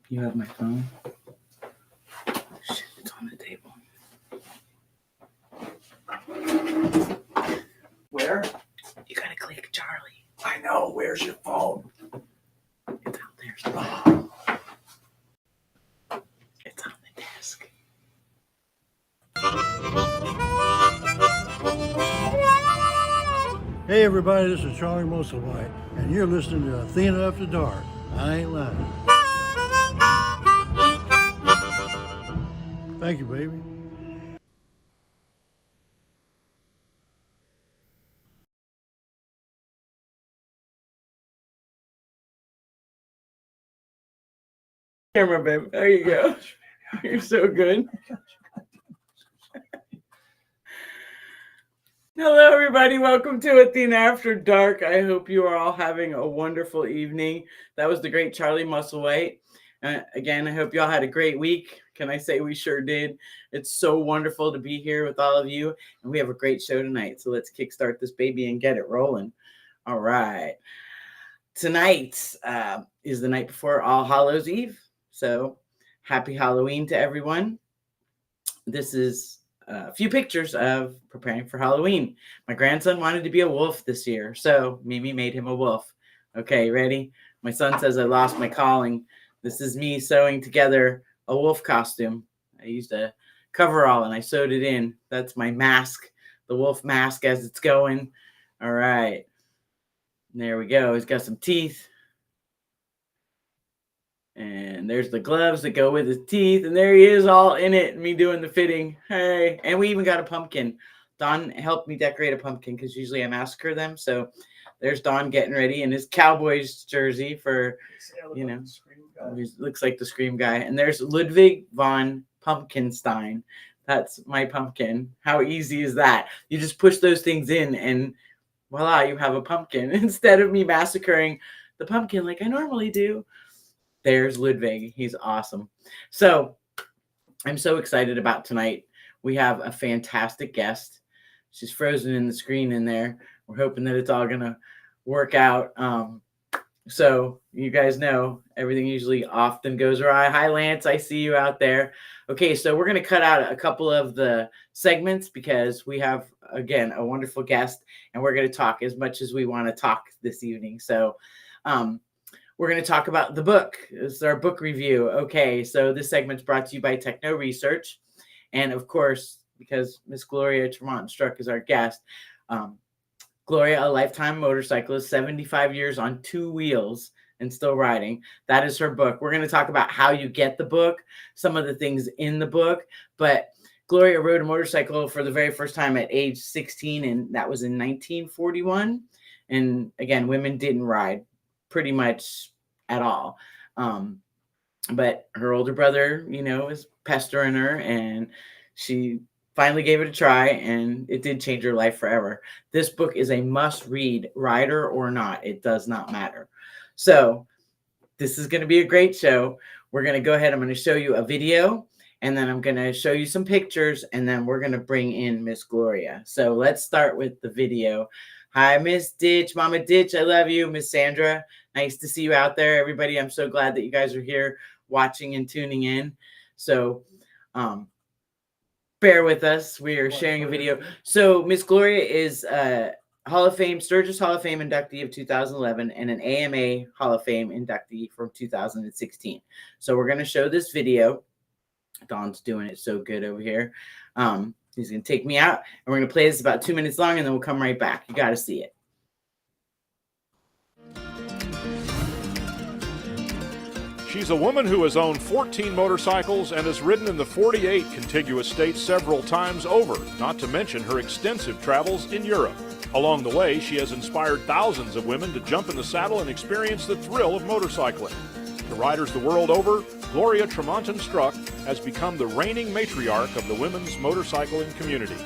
You have my phone? Shit, it's on the table. Where? You gotta click Charlie. I know. Where's your phone? It's out there somewhere. It's on the desk. Hey everybody, this is Charlie Musselwhite, and you're listening to Athena After Dark. I ain't lying. Thank you, baby. Camera, babe. There you go. You're so good. Hello, everybody. Welcome to Athena After Dark. I hope you are all having a wonderful evening. That was the great Charlie Musselwhite. Again, I hope you all had a great week. Can I say we sure did? It's so wonderful to be here with all of you, and we have a great show tonight. So let's kickstart this baby and get it rolling. All right. Tonight is the night before All Hallows Eve. So happy Halloween to everyone. This is a few pictures of preparing for Halloween. My grandson wanted to be a wolf this year, so Mimi made him a wolf. Okay, ready? My son says I lost my calling. This is me sewing together a wolf costume. I used a coverall and I sewed it in. That's my mask, the wolf mask as it's going. All right. There we go. He's got some teeth. And there's the gloves that go with his teeth. And there he is all in it. Me doing the fitting. Hey. And we even got a pumpkin. Don helped me decorate a pumpkin because usually I massacre them. So there's Don getting ready in his Cowboys jersey for, you know, he looks like the Scream guy. And there's Ludwig von Pumpkinstein. That's my pumpkin. How easy is that? You just push those things in and voila, you have a pumpkin. Instead of me massacring the pumpkin like I normally do. There's Ludwig. He's awesome. So I'm so excited about tonight. We have a fantastic guest. She's frozen in the screen in there. We're hoping that it's all going to work out. So you guys know everything usually often goes awry. Hi, Lance. I see you out there. Okay, so we're going to cut out a couple of the segments because we have, again, a wonderful guest, and we're going to talk as much as we want to talk this evening. So we're going to talk about the book. This is our book review. Okay, so this segment's brought to you by Techno Research. And, of course, because Miss Gloria Tramontin Struck is our guest, Gloria, a lifetime motorcyclist, 75 years on two wheels and still riding. That is her book. We're going to talk about how you get the book, some of the things in the book. But Gloria rode a motorcycle for the very first time at age 16, and that was in 1941. And, again, women didn't ride pretty much at all. But her older brother, you know, was pestering her, and she finally gave it a try, and it did change her life forever. This book is a must-read, rider or not. It does not matter. So this is going to be a great show. We're going to go ahead. I'm going to show you a video, and then I'm going to show you some pictures, and then we're going to bring in Miss Gloria. So let's start with the video. Hi, Miss Ditch, Mama Ditch. I love you. Miss Sandra, nice to see you out there. Everybody, I'm so glad that you guys are here watching and tuning in. So bear with us. We are sharing a video. So Miss Gloria is Hall of Fame, Sturgis Hall of Fame inductee of 2011 and an AMA Hall of Fame inductee from 2016. So we're going to show this video. Don's doing it so good over here. He's going to take me out, and we're going to play this about 2 minutes long, and then we'll come right back. You got to see it. She's a woman who has owned 14 motorcycles and has ridden in the 48 contiguous states several times over, not to mention her extensive travels in Europe. Along the way, she has inspired thousands of women to jump in the saddle and experience the thrill of motorcycling. To riders the world over, Gloria Tramontin Struck has become the reigning matriarch of the women's motorcycling community.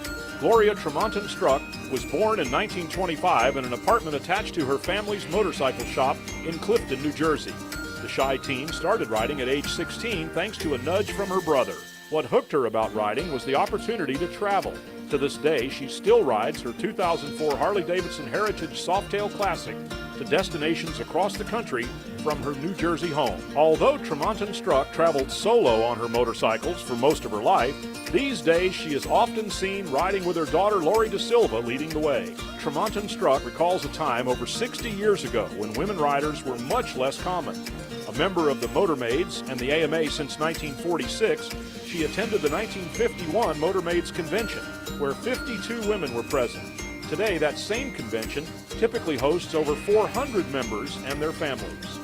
Gloria Tramontin Struck was born in 1925 in an apartment attached to her family's motorcycle shop in Clifton, New Jersey. The shy teen started riding at age 16 thanks to a nudge from her brother. What hooked her about riding was the opportunity to travel. To this day, she still rides her 2004 Harley-Davidson Heritage Softail Classic, to destinations across the country from her New Jersey home. Although Tramontin Struck traveled solo on her motorcycles for most of her life, these days she is often seen riding with her daughter Lori Da Silva leading the way. Tramontin Struck recalls a time over 60 years ago when women riders were much less common. A member of the Motor Maids and the AMA since 1946, she attended the 1951 Motor Maids Convention, where 52 women were present. Today, that same convention typically hosts over 400 members and their families.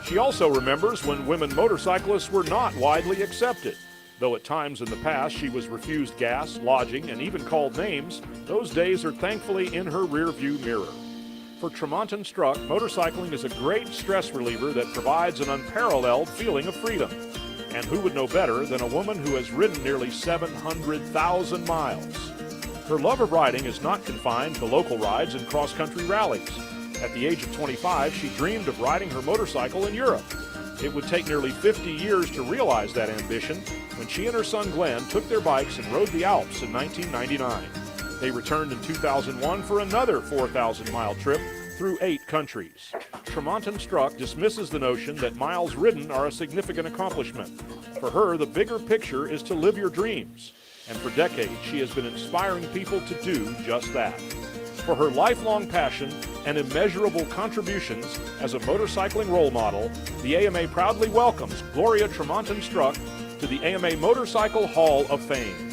She also remembers when women motorcyclists were not widely accepted. Though at times in the past she was refused gas, lodging, and even called names, those days are thankfully in her rearview mirror. For Tramontin Struck, motorcycling is a great stress reliever that provides an unparalleled feeling of freedom. And who would know better than a woman who has ridden nearly 700,000 miles? Her love of riding is not confined to local rides and cross-country rallies. At the age of 25, she dreamed of riding her motorcycle in Europe. It would take nearly 50 years to realize that ambition when she and her son Glenn took their bikes and rode the Alps in 1999. They returned in 2001 for another 4,000-mile trip through 8 countries. Tramontin Struck dismisses the notion that miles ridden are a significant accomplishment. For her, the bigger picture is to live your dreams. And for decades, she has been inspiring people to do just that. For her lifelong passion and immeasurable contributions as a motorcycling role model, the AMA proudly welcomes Gloria Tramontin Struck to the AMA Motorcycle Hall of Fame.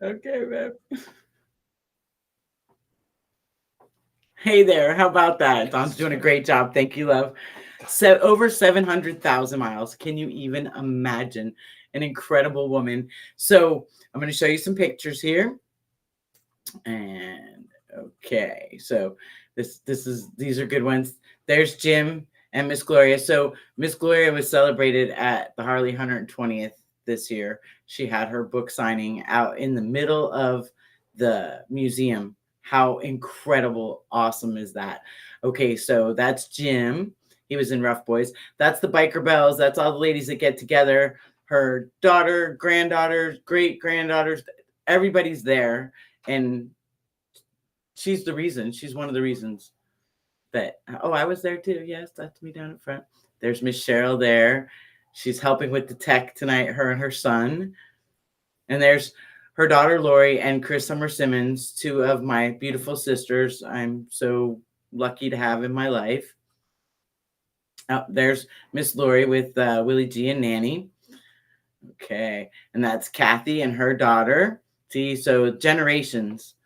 Okay, man. Hey there, how about that? Don's doing a great job. Thank you, love. So over 700,000 miles. Can you even imagine? An incredible woman. So I'm going to show you some pictures here. And okay, so these are good ones. There's Jim and Miss Gloria. So Miss Gloria was celebrated at the Harley 120th this year. She had her book signing out in the middle of the museum. How incredible, awesome is that? Okay, so that's Jim. He was in Rough Boys. That's the Biker Bells. That's all the ladies that get together. Her daughter, granddaughters, great-granddaughters, everybody's there. And she's the reason. She's one of the reasons that, oh, I was there too. Yes, that's me down in front. There's Miss Cheryl there. She's helping with the tech tonight, her and her son. And there's her daughter, Lori, and Chris Summer Simmons, 2 of my beautiful sisters I'm so lucky to have in my life. There's Miss Lori with Willie G and Nanny. Okay, and that's Kathy and her daughter. See, so generations.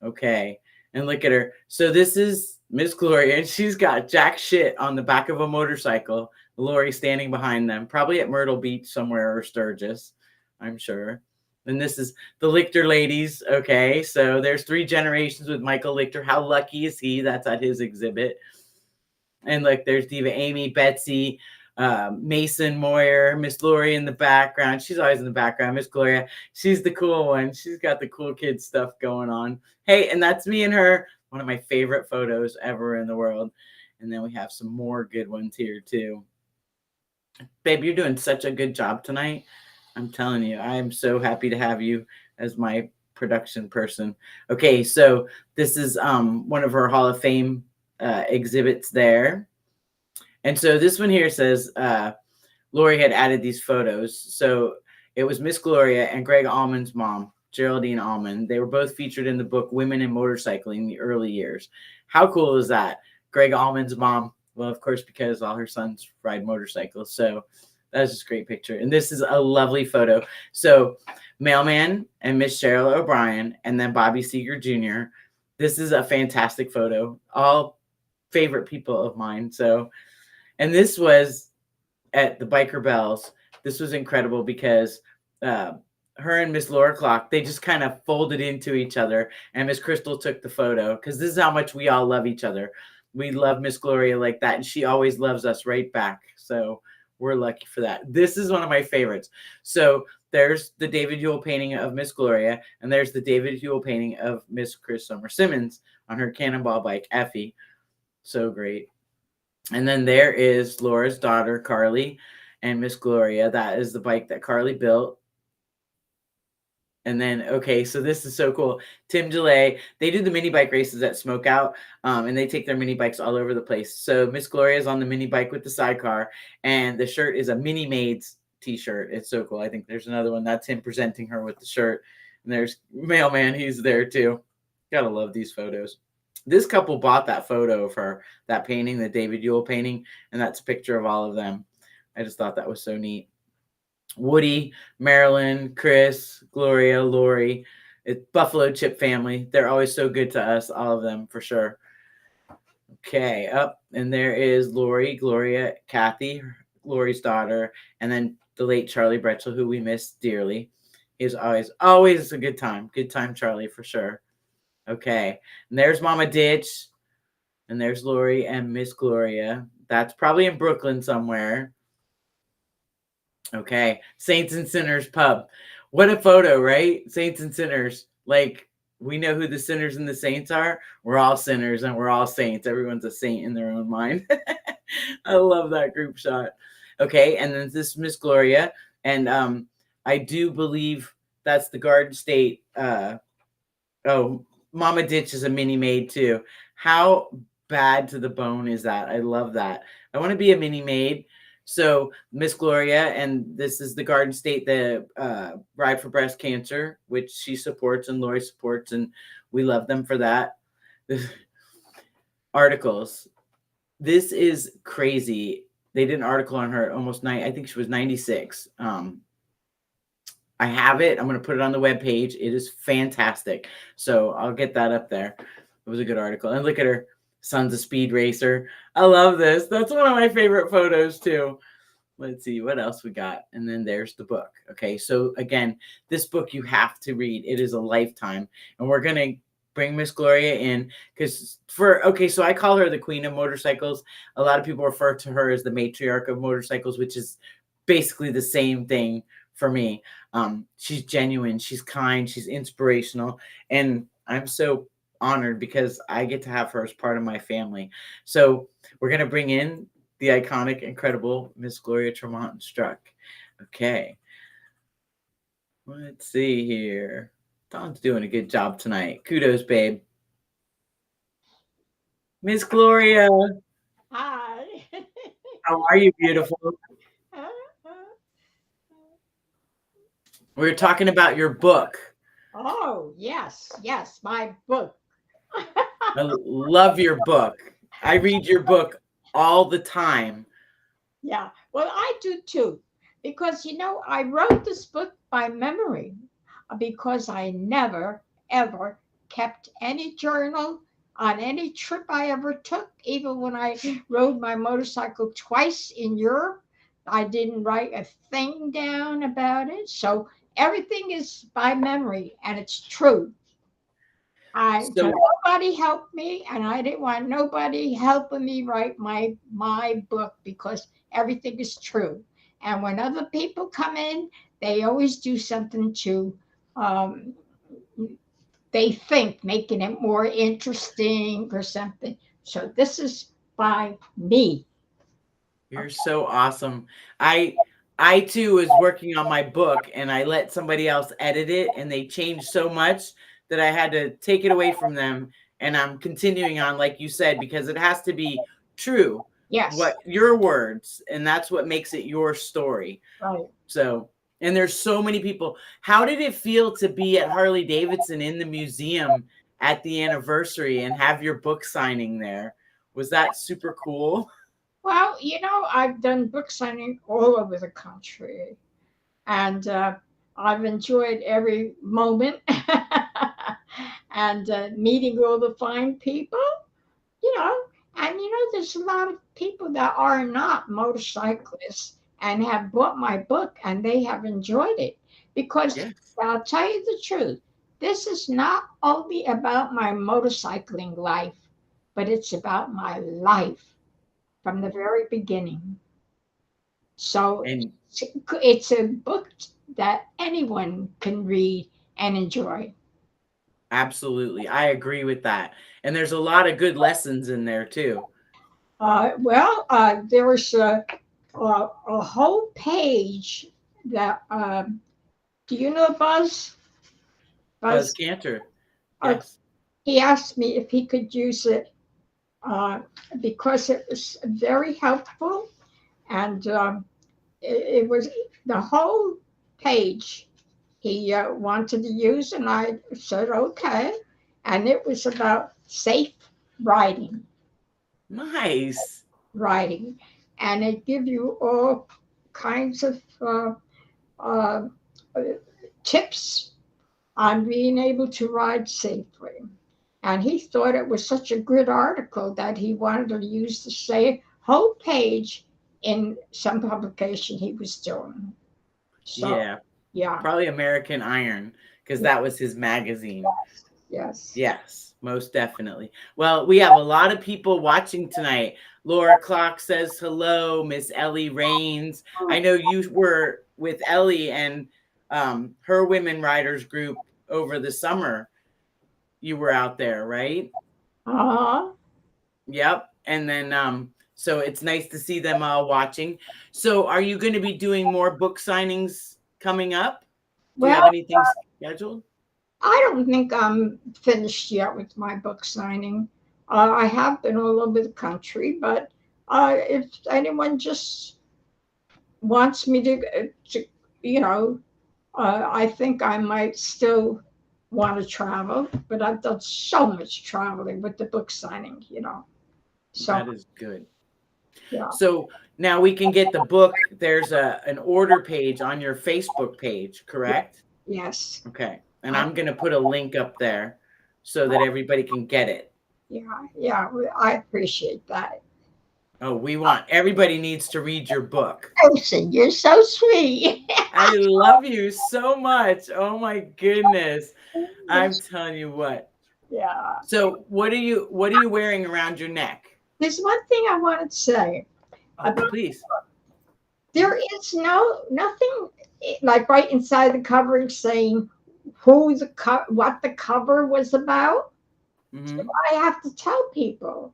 Okay, and look at her. So this is Miss Gloria, and she's got jack shit on the back of a motorcycle. Lori standing behind them, probably at Myrtle Beach somewhere or Sturgis, I'm sure. And this is the Lichter ladies. Okay, so there's 3 generations with Michael Lichter. How lucky is he? That's at his exhibit. And look, there's Diva Amy, Betsy, Mason Moyer, Miss Lori in the background. She's always in the background. Miss Gloria, she's the cool one. She's got the cool kid stuff going on. Hey, and that's me and her. One of my favorite photos ever in the world. And then we have some more good ones here too. Babe, you're doing such a good job tonight. I'm telling you, I'm so happy to have you as my production person. Okay, so this is one of her Hall of Fame exhibits there. And so this one here says Lori had added these photos. So it was Miss Gloria and Greg Allman's mom, Geraldine Allman. They were both featured in the book Women in Motorcycling in the Early Years. How cool is that? Greg Allman's mom. Well, of course, because all her sons ride motorcycles. So that's just a great picture. And this is a lovely photo. So Mailman and Miss Cheryl O'Brien and then Bobby Seeger Jr. This is a fantastic photo. All favorite people of mine. So, and this was at the Biker Bells. This was incredible because her and Miss Laura Clock, they just kind of folded into each other. And Miss Crystal took the photo because this is how much we all love each other. We love Miss Gloria like that. And she always loves us right back. So we're lucky for that. This is one of my favorites. So there's the David Huel painting of Miss Gloria, and there's the David Huel painting of Miss Chris Summer Simmons on her Cannonball bike, Effie. So great. And then there is Laura's daughter, Carly, and Miss Gloria. That is the bike that Carly built. And then, okay, so this is so cool. Tim DeLay, they do the mini bike races at Smokeout, and they take their mini bikes all over the place. So Miss Gloria is on the mini bike with the sidecar, and the shirt is a Mini Maids t-shirt. It's so cool. I think there's another one. That's him presenting her with the shirt. And there's Mailman. He's there too. Gotta love these photos. This couple bought that photo of her, that painting, the David Huel painting, and that's a picture of all of them. I just thought that was so neat. Woody, Marilyn, Chris, Gloria, Lori, it's Buffalo Chip family. They're always so good to us, all of them for sure. Okay, up and there is Lori, Gloria, Kathy, Lori's daughter, and then the late Charlie Bretchel, who we miss dearly. He was always a good time. Good time, Charlie, for sure. Okay, and there's Mama Ditch, and there's Lori and Miss Gloria. That's probably in Brooklyn somewhere. Okay, Saints and Sinners pub. What a photo, right? Saints and sinners. Like, we know who the sinners and the saints are. We're all sinners and we're all saints. Everyone's a saint in their own mind. I love that group shot. Okay, and then this is Miss Gloria. And I do believe that's the Garden State. Oh, Mama Ditch is a mini maid too. How bad to the bone is that? I love that. I want to be a mini maid. So Miss Gloria, and this is the Garden State, the Ride for Breast Cancer, which she supports and Lori supports, and we love them for that. Articles. This is crazy. They did an article on her almost I think she was 96. I have it. I'm going to put it on the webpage. It is fantastic. So I'll get that up there. It was a good article. And look at her. Son's a speed racer. I love this. That's one of my favorite photos too. Let's see what else we got. And then there's the book. Okay. So again, this book you have to read. It is a lifetime. And we're going to bring Miss Gloria in because so I call her the queen of motorcycles. A lot of people refer to her as the matriarch of motorcycles, which is basically the same thing for me. She's genuine. She's kind. She's inspirational. And I'm so honored because I get to have her as part of my family. So we're going to bring in the iconic, incredible Miss Gloria Tramontin Struck. Okay. Let's see here. Dawn's doing a good job tonight. Kudos, babe. Miss Gloria. Hi. How are you, beautiful? We were talking about your book. Oh, yes, my book. I love your book. I read your book all the time. Yeah, well, I do too, because I wrote this book by memory because I never, ever kept any journal on any trip I ever took. Even when I rode my motorcycle twice in Europe, I didn't write a thing down about it. So everything is by memory, and it's true. So nobody helped me, and I didn't want nobody helping me write my book because everything is true. And when other people come in, they always do something to, they think, making it more interesting or something. So this is by me. You're so awesome. I too was working on my book and I let somebody else edit it and they changed so much that I had to take it away from them, and I'm continuing on like you said because it has to be true. Yes. What your words, and that's what makes it your story. Right. So, and there's so many people. How did it feel to be at Harley Davidson in the museum at the anniversary and have your book signing there? Was that super cool? Well, I've done book signing all over the country, and I've enjoyed every moment and meeting all the fine people, and there's a lot of people that are not motorcyclists and have bought my book and they have enjoyed it because I'll tell you the truth. This is not only about my motorcycling life, but it's about my life from the very beginning. So it's a book that anyone can read and enjoy. Absolutely. I agree with that. And there's a lot of good lessons in there too. There was a whole page that, do you know Buzz? Buzz Buzz, Cantor. uh, Yes. he asked me if he could use it uh, because it was very helpful, and it was the whole page he wanted to use, and I said okay, and it was about safe riding, Nice. riding, and it give you all kinds of uh, uh, tips on being able to ride safely. And he thought it was such a good article that he wanted to use the same whole page in some publication he was doing. So, Yeah. yeah, Probably American Iron because that was his magazine. yes. Yes, most definitely. Well, we have a lot of people watching tonight. Laura Clock says hello. Miss Ellie Rains. I know you were with Ellie and her women riders group over the summer. You were out there, right? Uh-huh. Yep. And then so it's nice to see them all watching. So are you going to be doing more book signings coming up? Do you have Well, anything scheduled? I don't think I'm finished yet with my book signing. I have been all over the country, but if anyone just wants me to you know, I think I might still want to travel, but I've done so much traveling with the book signing, you know. So, That is good. yeah, So now we can get the book. There's an order page on your Facebook page, correct? yes, Okay. And I, I'm going to put a link up there so that everybody can get it. yeah, I appreciate that. Oh, everybody needs to read your book. Ocean, you're so sweet. I love you so much. Oh my goodness. I'm telling you what. Yeah. So what are you wearing around your neck? There's one thing I want to say Oh, about please. there is nothing like right inside the covering saying what the cover was about. Hmm. I have to tell people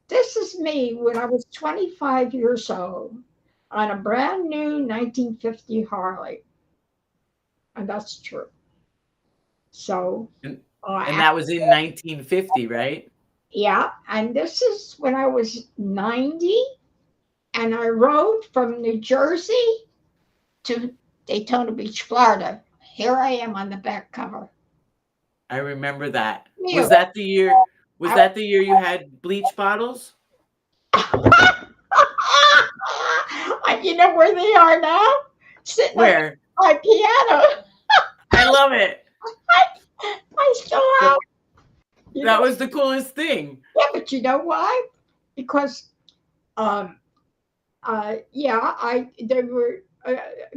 this is me when I was 25 years old on a brand new 1950 Harley, and that's true. So, And, and uh, that was in 1950, right? yeah, and this is when I was 90, and I rode from New Jersey to Daytona Beach, Florida. Here I am on the back cover. I remember that. You. Was that the year? Was I- that the year you had bleach bottles? And you know where they are now? Sitting on Where? my piano. I love it. I still have. That, You that know, was the coolest thing. yeah, but you know why? Because um yeah, I they were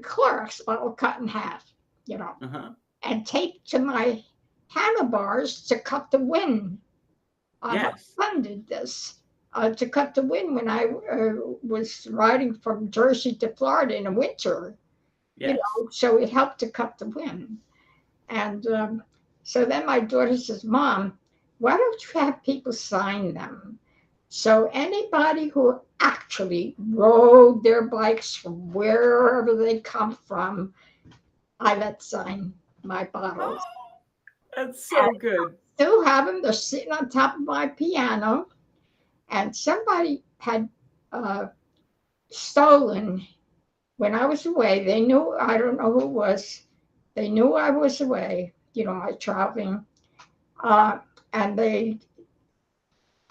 Clorox bottle cut in half, you know, Uh-huh. and taped to my handlebars to cut the wind. My Yes. son did this to cut the wind when I was riding from Jersey to Florida in the winter, you Yes. know, so it helped to cut the wind. And so then my daughter says, Mom, why don't you have people sign them? So anybody who actually rode their bikes from wherever they come from, I let sign my bottles. Oh, that's And so good. still have them. They're sitting on top of my piano. And somebody had uh, stolen when I was away. They knew, I don't know who it was. They knew I was away, you know, I traveling. Uh, and they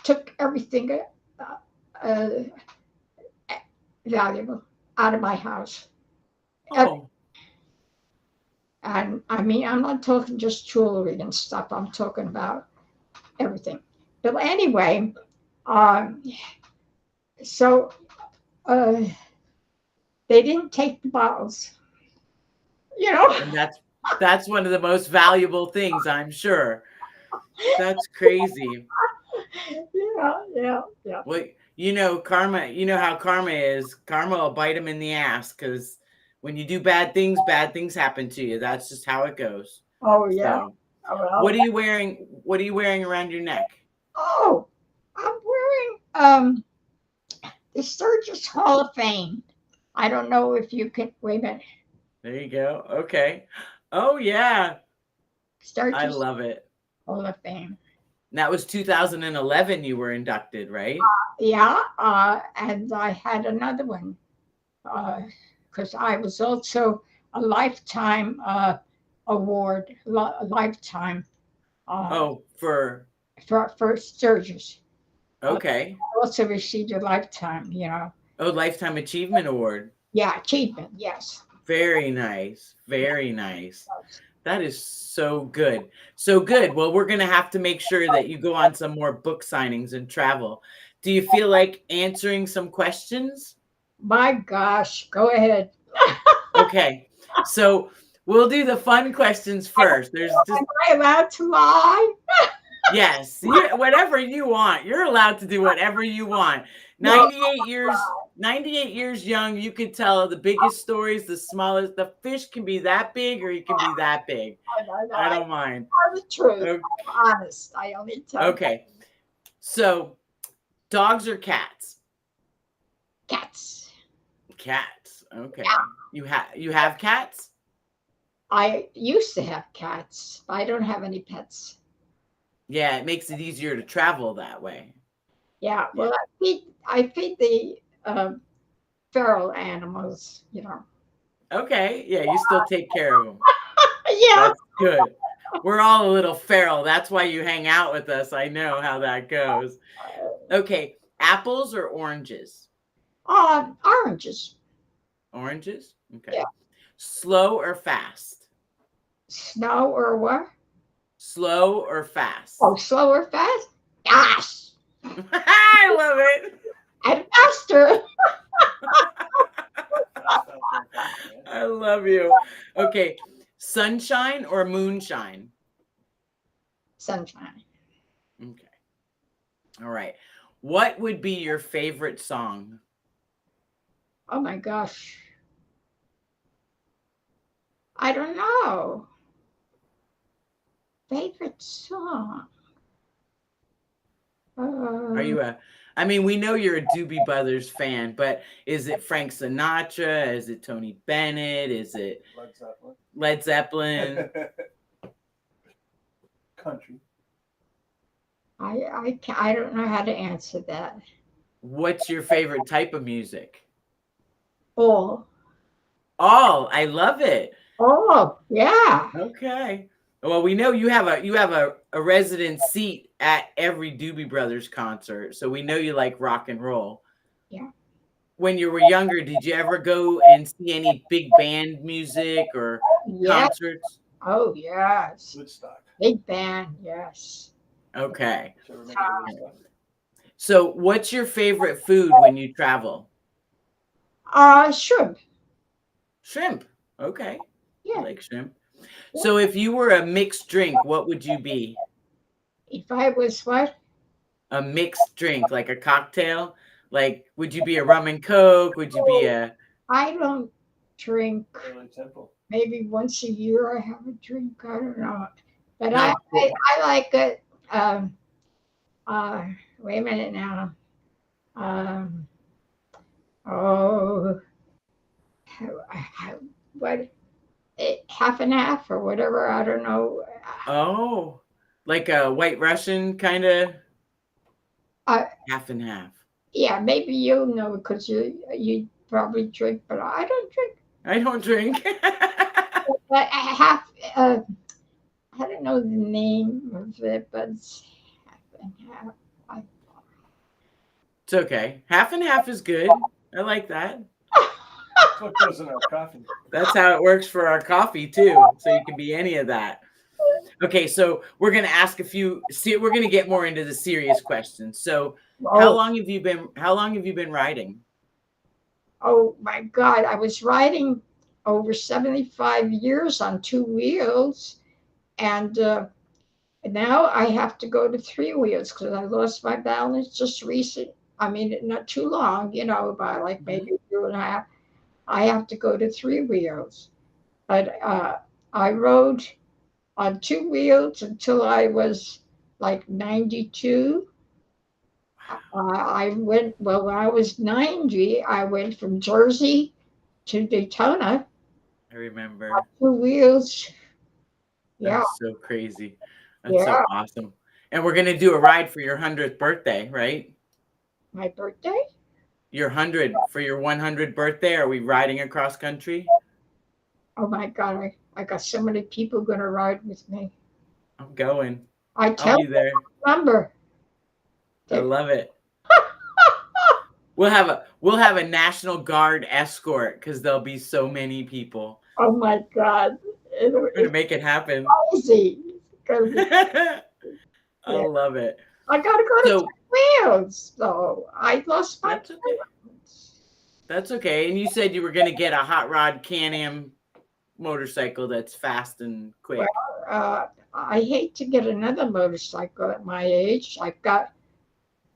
took everything uh, valuable out of my house. Oh, And I mean, I'm not talking just jewelry and stuff. I'm talking about everything. But anyway, um, so uh, they didn't take the bottles, you know. and that's one of the most valuable things, I'm sure. That's crazy. Yeah. Well, karma, you know how karma is. Karma will bite him in the ass because When you do bad things happen to you. That's just how it goes. Oh yeah. So, Oh, well, what are you wearing? What are you wearing around your neck? oh, I'm wearing the Sturgis Hall of Fame. I don't know if you can wait a minute. There you go. Okay. Oh yeah, I Sturgis love it. Hall of Fame. And that was 2011. You were inducted, right? Yeah, and I had another one because I was also a lifetime award, a lifetime uh, Oh, for for Sturgis. okay. I also received a lifetime, Oh, Lifetime Achievement Award. yeah, achievement. Yes. Very nice. Very nice. That is so good. So good. Well, we're going to have to make sure that you go on some more book signings and travel. Do you feel like answering some questions? My gosh, go ahead. Okay. So we'll do the fun questions first. There's just, Am I allowed to lie? yes, whatever you want. You're allowed to do whatever you want. No. 98 years young, you could tell the biggest stories, the smallest. The fish can be that big or he can be that big. No, I don't mind. tell the truth. Okay. I'm honest. I only tell Okay. So, dogs or cats? cats. Cats. Okay. Yeah. You have cats? I used to have cats. I don't have any pets. Yeah, it makes it easier to travel that way. Yeah. Well, I feed the feral animals. Okay. Yeah, you still take care of them. Yeah. That's good. We're all a little feral. That's why you hang out with us. I know how that goes. Okay. Apples or oranges? Oranges. Oranges? Okay. Yeah. Slow or fast? Snow or what? Slow or fast? Oh, slow or fast? Gosh. I love it. And faster. I love you. Okay. Sunshine or moonshine? Sunshine. Okay. All right. What would be your favorite song? Oh my gosh. I don't know. Favorite song. Are you I mean, we know you're a Doobie Brothers fan, but is it Frank Sinatra? Is it Tony Bennett? Is it Led Zeppelin? Country. I don't know how to answer that. What's your favorite type of music? All. I love it. Oh, yeah. Okay. Well, we know you have a resident seat at every Doobie Brothers concert, so we know you like rock and roll. Yeah. When you were younger, did you ever go and see any big band music or Yeah. concerts? Oh, yes. Woodstock. Big band, yes. Okay. Should we make it a Woodstock? So, what's your favorite food when you travel? Shrimp. Shrimp. Okay. I Yeah. like shrimp. So, if you were a mixed drink, what would you be? If I was what? A mixed drink, like a cocktail? Like, would you be a rum and coke? Would you be a I don't drink. Shirley Temple. Maybe once a year I have a drink. I don't know. But No. I like it. Wait a minute now. Oh, what? Half and half or whatever. I don't know. Oh, like a White Russian kind of Uh, half and half. Yeah, maybe you'll know because you probably drink, but I don't drink. I don't drink. But half. I don't know the name of it, but it's half and half. It's okay. Half and half is good. I like that. That's what goes in our coffee. That's how it works for our coffee too. So you can be any of that. Okay, so we're gonna ask we're gonna get more into the serious questions. So how long have you been riding? Oh my God, I was riding over 75 years on two wheels, and now I have to go to three wheels because I lost my balance just recent. I mean, not too long, by like maybe 2.5. I have to go to three wheels. But I rode on two wheels until I was like 92. I went, well, when I was 90, I went from Jersey to Daytona I remember. on two wheels. Yeah, That's so crazy. That's so yeah. awesome. And we're gonna do a ride for your 100th birthday, right? My birthday? Your 100 for your 100th birthday. Are we riding across country? Oh my God, I got so many people going to ride with me. I'm going. I I'll tell be you there. the number. I love it. We'll have a National Guard escort because there'll be so many people. Oh my God. We're gonna It's make it happen. crazy. It's gonna be, I yeah. love it. I got to go to So three wheels. So I lost my that's okay. That's okay. And you said you were gonna get a hot rod Can-Am motorcycle that's fast and quick. I hate to get another motorcycle at my age. I've got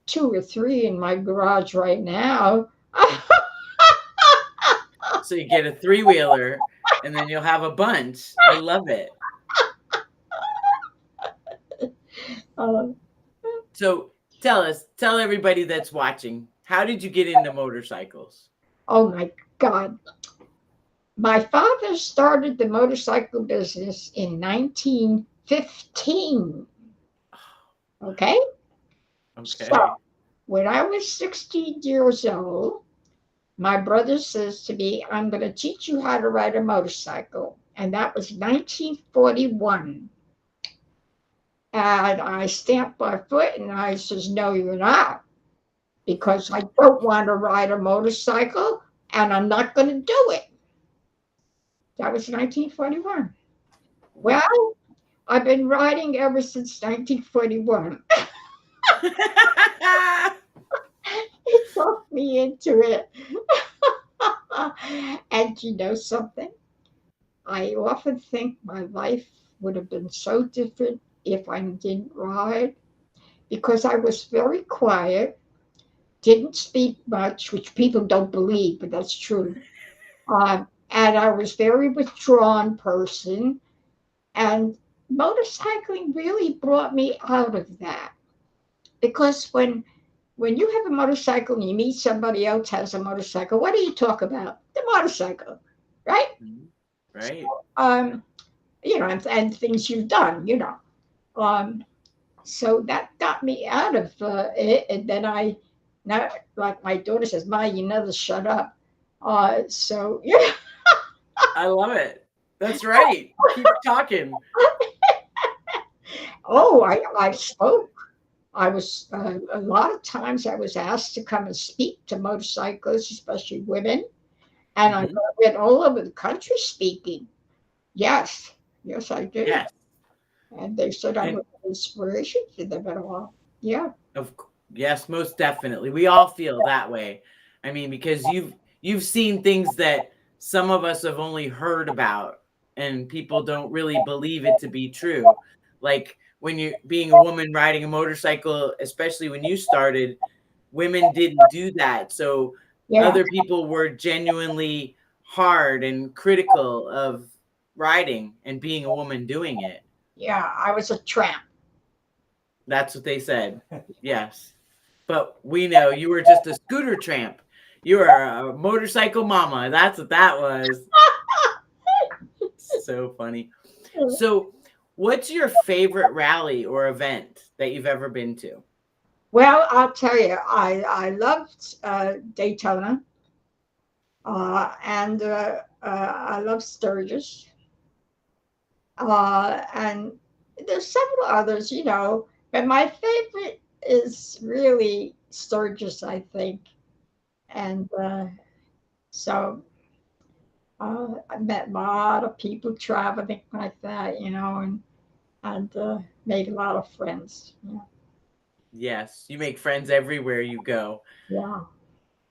two or three in my garage right now. So you get a three-wheeler and then you'll have a bunch. I love it. Um, So tell everybody that's watching, how did you get into motorcycles? oh my God. My father started the motorcycle business in 1915. Okay? Okay. So when I was 16 years old, my brother says to me, I'm going to teach you how to ride a motorcycle. And that was 1941. And I stamped my foot and I says, no, you're not. Because I don't want to ride a motorcycle and I'm not going to do it. That was 1941. Well, I've been riding ever since 1941. It talked me into it. And you know something? I often think my life would have been so different if I didn't ride because I was very quiet, didn't speak much, which people don't believe, but that's true. And I was very withdrawn person. And motorcycling really brought me out of that because when you have a motorcycle and you meet somebody else has a motorcycle, what do you talk about? The motorcycle, right? Right. You know, and things you've done, you know. So that got me out of it, and then now, like my daughter says, "Ma, you never shut up." So yeah. I love it. That's right. Keep talking. Oh, I spoke. I was a lot of times I was asked to come and speak to motorcyclists, especially women, and I went all over the country speaking. Yes, yes, I did. Yes. And they said I And was an inspiration to them at all. Yeah, yes, most definitely. We all feel that way. I mean, because you've seen things that some of us have only heard about and people don't really believe it to be true. Like when you're being a woman riding a motorcycle, especially when you started, women didn't do that. So yeah, other people were genuinely hard and critical of riding and being a woman doing it. yeah. I was a tramp. That's what they said. Yes. But we know you were just a scooter tramp. You were a motorcycle mama. That's what that was. So funny. So, what's your favorite rally or event that you've ever been to? Well, I'll tell you, I loved Daytona, and I love Sturgis, and there's several others, you know, but my favorite is really Sturgis, I think, and so I met a lot of people traveling like that, you know, and made a lot of friends. Yeah, Yes, you make friends everywhere you go. yeah,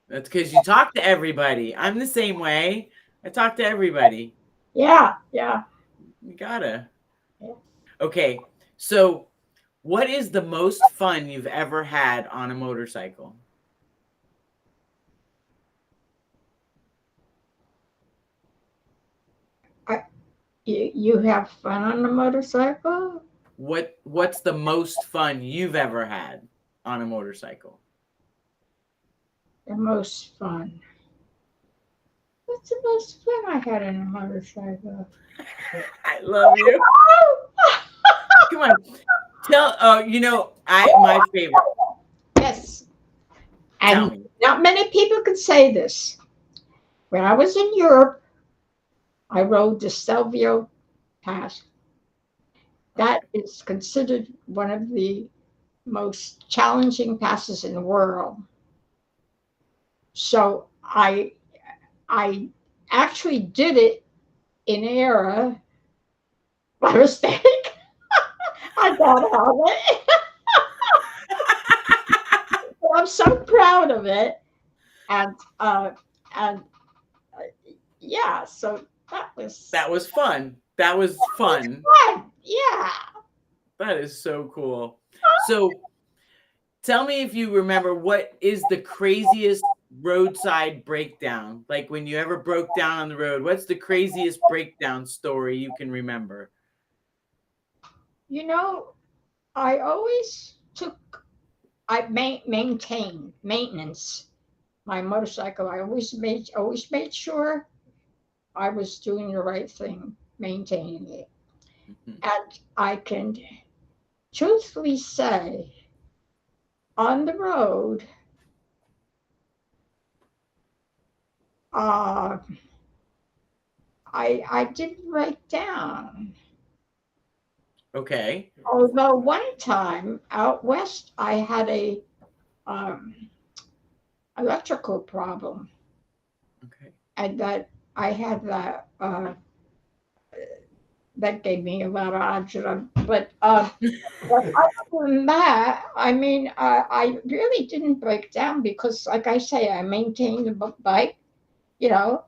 That's because you talk to everybody. I'm the same way. I talk to everybody. yeah, yeah. You gotta. Yeah. Okay, so what is the most fun you've ever had on a motorcycle? You have fun on a motorcycle? What's the most fun you've ever had on a motorcycle? The most fun. What's the most fun I had on a motorcycle? I love you. Come on. Tell my favorite. Yes. Tell And me. not many people could say this. When I was in Europe, I rode the Stelvio Pass. That is considered one of the most challenging passes in the world. So I actually did it in an era by mistake. I got out of it. I'm so proud of it. And and yeah, so That was fun. That was fun. fun. Yeah. That is so cool. So tell me if you remember, what is the craziest roadside breakdown? Like when you ever broke down on the road, what's the craziest breakdown story you can remember? You know, I always maintained maintenance my motorcycle. I always made sure I was doing the right thing, maintaining it. Mhm. And I can truthfully say, on the road, uh, I didn't break down. Okay. Although one time out west, I had a um, electrical problem, Okay. and that I had that gave me a lot of agita. But other than that, I mean, I really didn't break down because, like I say, I maintained the bike, you know,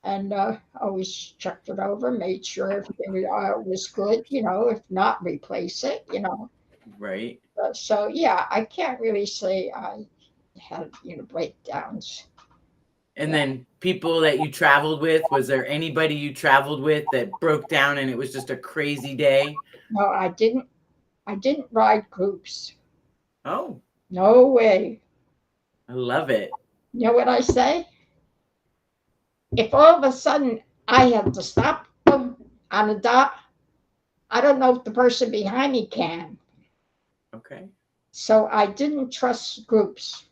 and always checked it over, made sure everything was good, if not, replace it, Right. So yeah, I can't really say I had, breakdowns. And Yeah. then people that you traveled with, was there anybody you traveled with that broke down and it was just a crazy day? No, I didn't. I didn't ride groups. Oh, No way. I love it. You know what I say? If all of a sudden I have to stop on a dot, I don't know if the person behind me can. Okay. So I didn't trust groups.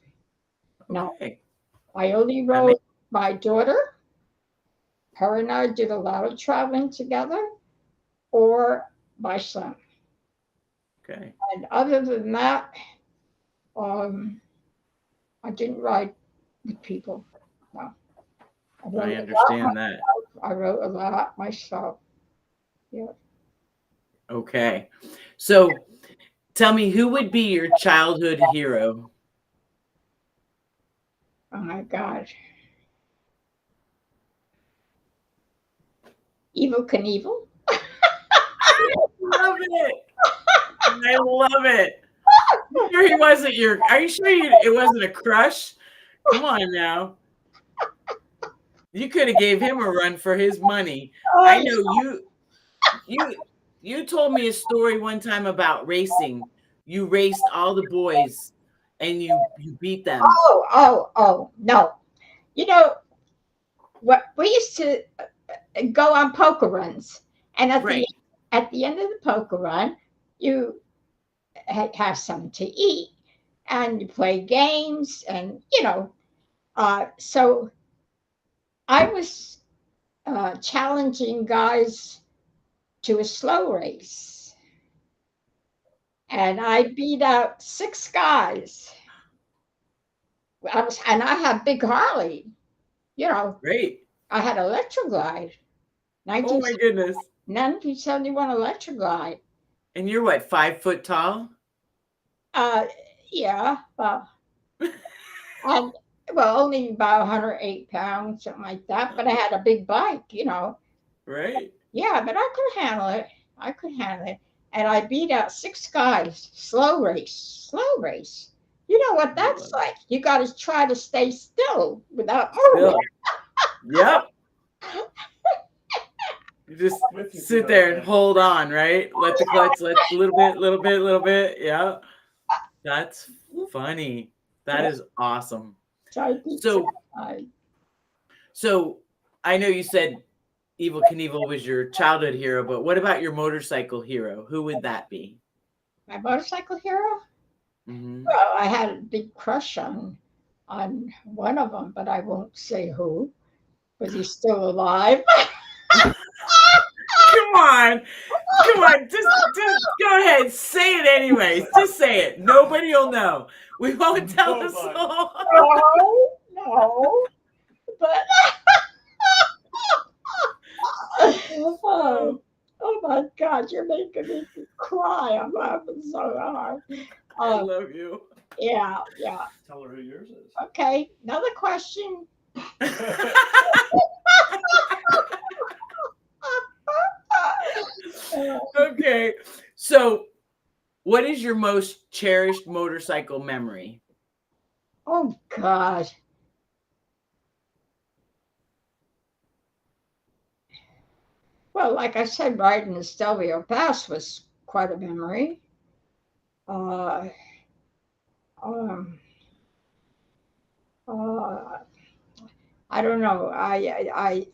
No, Okay. I only That makes rode my daughter. Her and I did a lot of traveling together, or my son. okay. And other than that, um, I didn't ride with people. No, I I rode a lot. understand that. I wrote a lot myself. Yeah. Okay. So tell me, who would be your childhood hero? Oh my God. Evil Knievel. Love it. I love it. Sure he wasn't your Are you sure it wasn't a crush? Come on now. You could have gave him a run for his money. I know you you told me a story one time about racing. You raced all the boys and you beat them. No. You know what? We used to go on poker runs, and Right. at the end of the poker run, you have something to eat, and you play games, and So I was challenging guys to a slow race, and I beat out six guys. And I had big Harley, you know. Great. I had Electroglide, Oh my goodness. 1971 Electroglide. And you're what, 5 foot tall? Uh, yeah, and well, only about 108 pounds, something like that. But I had a big bike. Right. Yeah, but I could handle it. I could handle it. And I beat out six guys. Slow race. You know what that's like? You got to try to stay still without moving. Still. Yep. You just With you sit through there and everything. hold on, right? Let the clutch, let a little bit. Yeah. That's funny. That is awesome. So I did So, try. so I know you said Evel Knievel was your childhood hero, but what about your motorcycle hero? Who would that be? My motorcycle hero? Hmm. Well, I had a big crush on one of them, but I won't say who, because he's still alive. Come on. Come on. Just go ahead. Say it anyways. Just say it. Nobody will know. We won't tell the Nobody. soul. No, but oh, oh my God, you're making me cry. I'm laughing so hard. I love you. Yeah. Tell her who yours is. Okay, another question. Okay. So, what is your most cherished motorcycle memory? Oh God. Well, like I said, riding the Stelvio Pass was quite a memory. Uh, um, uh, I don't know. I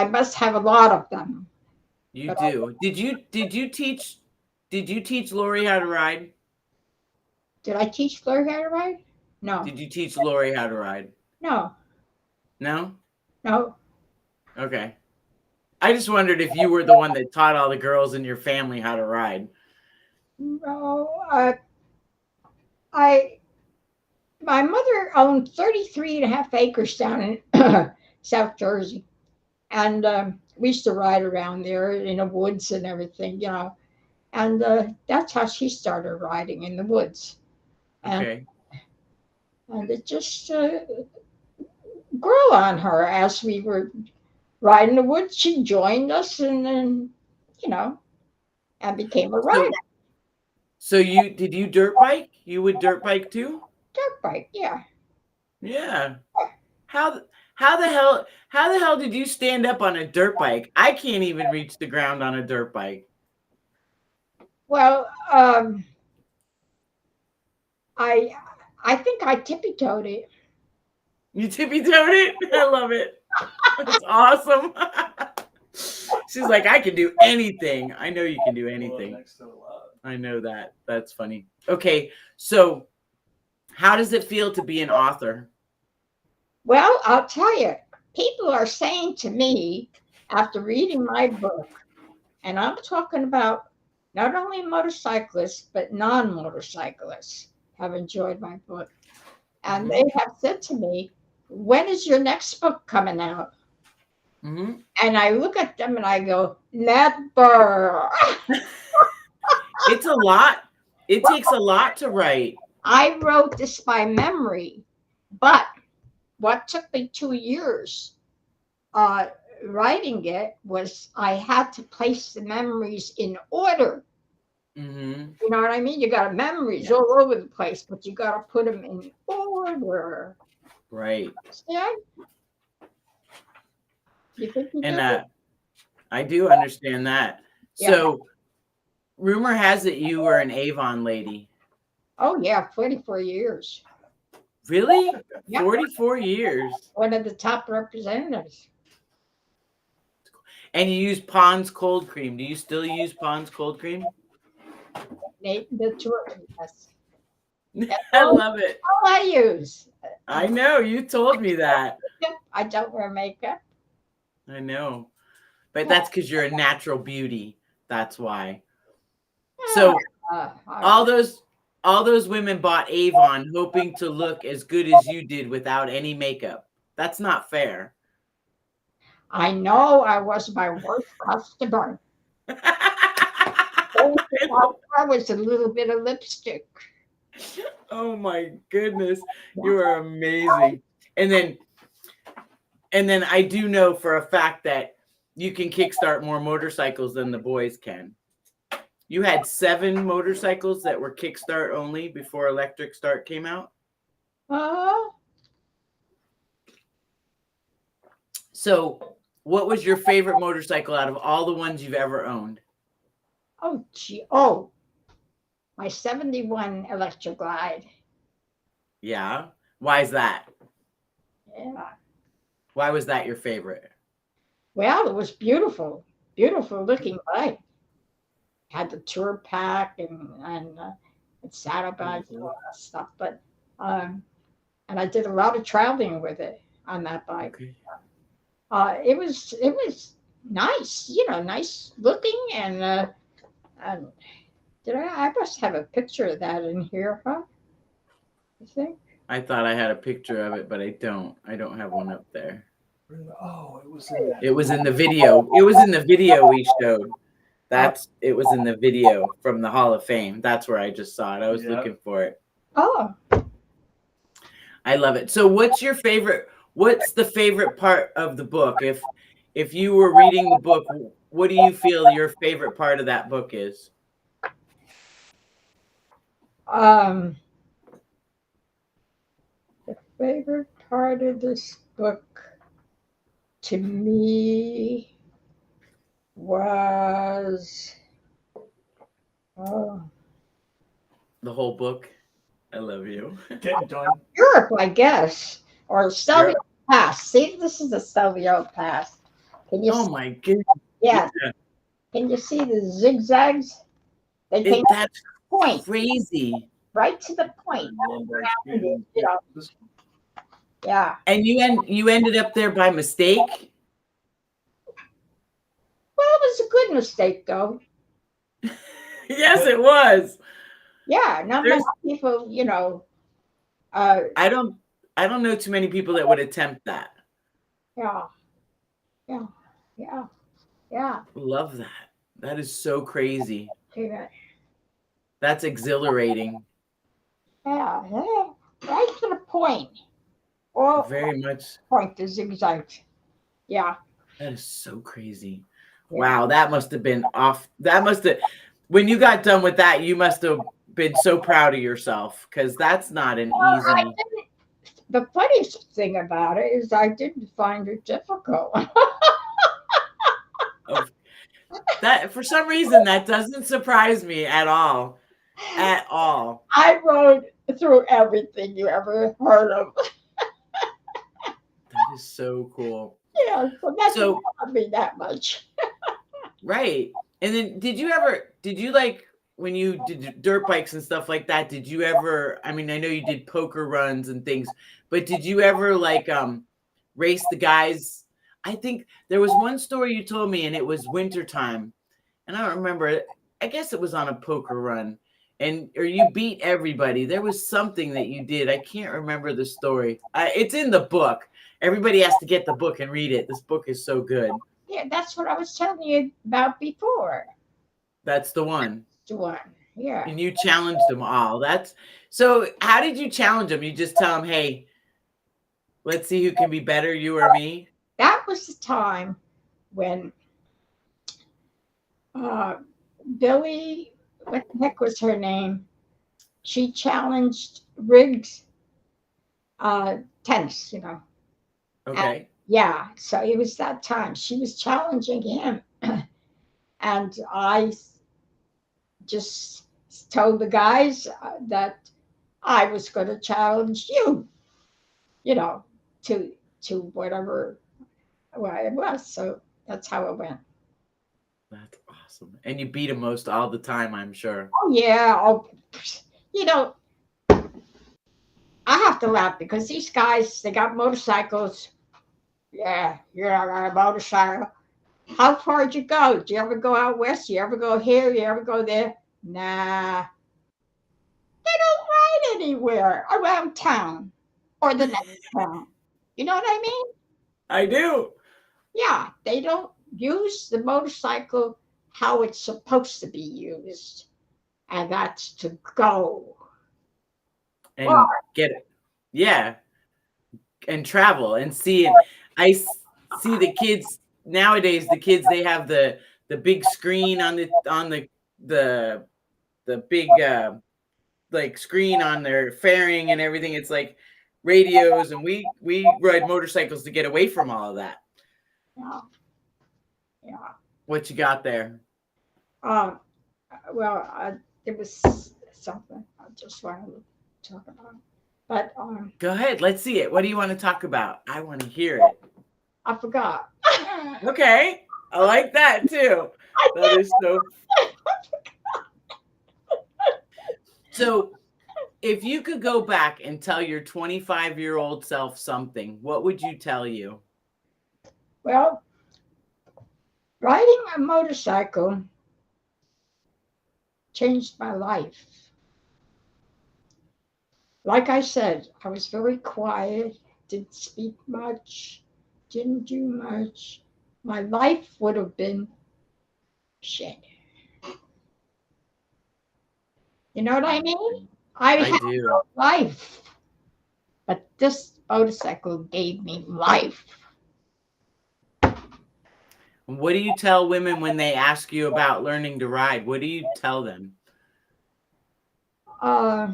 must have a lot of them. You But do. Did you teach Lori how to ride? did I teach Claire how to ride? No, Did you teach Lori how to ride? no, No? no. Okay. I just wondered if you were the one that taught all the girls in your family how to ride. No, I my mother owned 33 and a half acres down in South Jersey. And we used to ride around there in the woods and everything, you know. And that's how she started riding in the woods. And, Okay. and it just grew on her as we were riding the woods. She joined us and then, you know, and became a rider. So did you dirt bike? You would dirt bike too? Dirt bike, yeah. Yeah. How how the hell did you stand up on a dirt bike? I can't even reach the ground on a dirt bike. Well, I I think I tippy-toed it. You tippy-toed it? I love it. That's awesome. She's like, I can do anything. I know you can do Pull up anything. next to a lot. I know that. That's funny. Okay, so how does it feel to be an author? Well, I'll tell you, people are saying to me after reading my book, and I'm talking about not only motorcyclists, but non motorcyclists have enjoyed my book. And they have said to me, when is your next book coming out? Mm-hmm. And I look at them and I go, never. It's a lot. It takes a lot to write. I wrote this by memory, but what took me 2 years uh, writing it was I had to place the memories in order. Mm-hmm. You know what I mean? You got memories all over the place, but you got to put them in order. Right. Understand? You think you And do? I do understand that. Yeah. So rumor has it you were an Avon lady. Oh yeah, 44 years. Really? Yeah. 44 years. One of the top representatives. And you use Pond's cold cream. Do you still use Pond's cold cream? The two of them, yes. I love it. All I use. I know. You told me that. I don't wear makeup. I know. But that's because you're a natural beauty. That's why. So all those women bought Avon hoping to look as good as you did without any makeup. That's not fair. I know I was my worst customer. I was a little bit of lipstick. Oh my goodness. You are amazing. And then I do know for a fact that you can kickstart more motorcycles than the boys can. You had 7 motorcycles that were kickstart only before electric start came out. So What was your favorite motorcycle out of all the ones you've ever owned? Oh, gee. Oh, my 71 Electra Glide. Yeah. Why is that? Yeah. Why was that your favorite? Well, it was beautiful. Beautiful looking bike. Had the tour pack and saddlebags and all that stuff. But and I did a lot of traveling with it on that bike. Okay. It was nice, nice looking and I must have a picture of that in here, huh? You think? I thought I had a picture of it, but I don't. I don't have one up there. Oh, it was in that. It was in the video. It was in the video we showed. It was in the video from the Hall of Fame. That's where I just saw it. I was looking for it. Oh, I love it. So what's the favorite part of the book? If you were reading the book, what do you feel your favorite part of that book is? the favorite part of this book to me was oh, The whole book. I love you. Getting done. Europe, I guess, or Soviet Europe. Pass. See, this is the Soviet Pass. Can you? Oh my goodness. Yeah. Can you see the zigzags? They came to That's the point, crazy. right to the point. You know, This- yeah. And you ended up there by mistake? Well, it was a good mistake, though. Yes, it was. Yeah, not many people, I don't know too many people that would attempt that. yeah, yeah, yeah, yeah. Love that. That is so crazy. Yeah, That's exhilarating. yeah, right to the point. All Very much. point, the zigzags. Yeah. That is so crazy. Yeah. Wow, that must have been off. When you got done with that, you must have been so proud of yourself because that's not an easy. The funniest thing about it is I didn't find it difficult. That for some reason that doesn't surprise me at all. At all. I rode through everything you ever heard of. That is so cool. Yeah, so that's So- not me that much. Right. And then did you like when you did dirt bikes and stuff like that, did you ever, I mean, I know you did poker runs and things, but did you ever like race the guys? I think there was one story you told me and it was wintertime. And I don't remember it. I guess it was on a poker run or you beat everybody. There was something that you did. I can't remember the story. It's in the book. Everybody has to get the book and read it. This book is so good. Yeah, that's what I was telling you about before. That's the one. The one. Yeah. And you challenged them all. So how did you challenge them? You just tell them, hey, let's see who can be better, you or me? That was the time when Billy, what the heck was her name? She challenged Riggs tennis, Okay. Yeah, so it was that time. She was challenging him. And I just told the guys that I was going to challenge you, to whatever it was. So that's how it went. That's awesome. And you beat them most all the time, I'm sure. Oh, yeah. Oh, I have to laugh because these guys, they got motorcycles. Yeah, I got a motorcycle. How far did you go? Did you ever go out west? You ever go here? You ever go there? Nah. They don't ride anywhere around town or the next town. You know what I mean? I do. Yeah, they don't use the motorcycle how it's supposed to be used. And that's to go. And Well- get it. Yeah. And travel and see it. I see the kids nowadays, they have the big screen on the big like screen on their fairing and everything. It's like radios, and we ride motorcycles to get away from all of that. Yeah. Yeah. What you got there? Um, it was something I just wanted to talk about. But Go ahead. Let's see it. What do you want to talk about? I want to hear it. I forgot. Okay. I like that too. That is so. So, if you could go back and tell your 25-year-old self something, what would you tell you? Well, riding a motorcycle changed my life. Like I said, I was very quiet, didn't speak much, didn't do much. My life would have been shit. You know what I mean? I I had do. no life. But this motorcycle gave me life. What do you tell women when they ask you about learning to ride? What do you tell them? I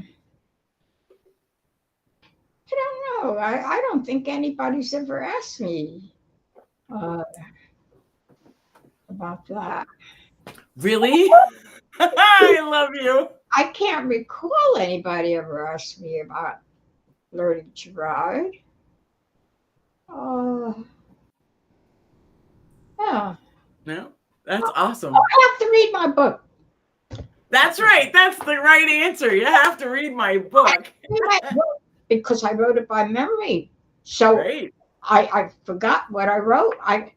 don't know. I don't think anybody's ever asked me about that. Really? I love you. I can't recall anybody ever asked me about learning to ride. Uh, yeah. No, that's awesome. I have to read my book. That's right. That's the right answer. You have to read my book. Because I wrote it by memory. So Right. I forgot what I wrote. I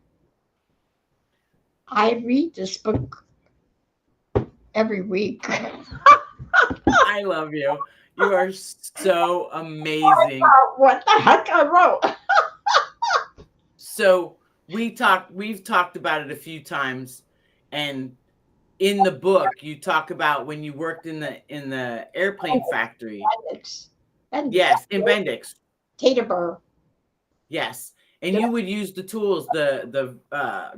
read this book every week. I love you. You are so amazing. What the heck I wrote? So we've talked about it a few times, and in the book you talk about when you worked in the airplane factory. Bendix. And Yes, in Bendix. Taterborough. Yes. And you would use the tools, the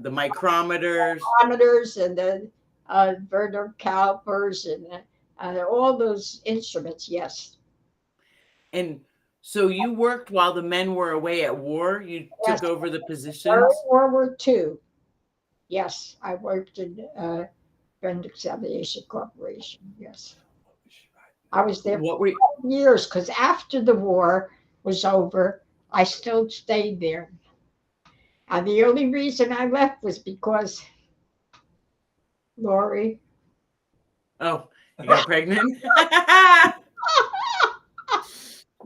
micrometers. Micrometers and the vertical calipers and all those instruments. Yes. And so you worked while the men were away at war. You Yes. took over the During positions. World War II. Yes, I worked in Bendix Aviation Corporation. Yes. I was there What were for years because after the war was over, I still stayed there. And the only reason I left was because Lori. Oh, you got pregnant?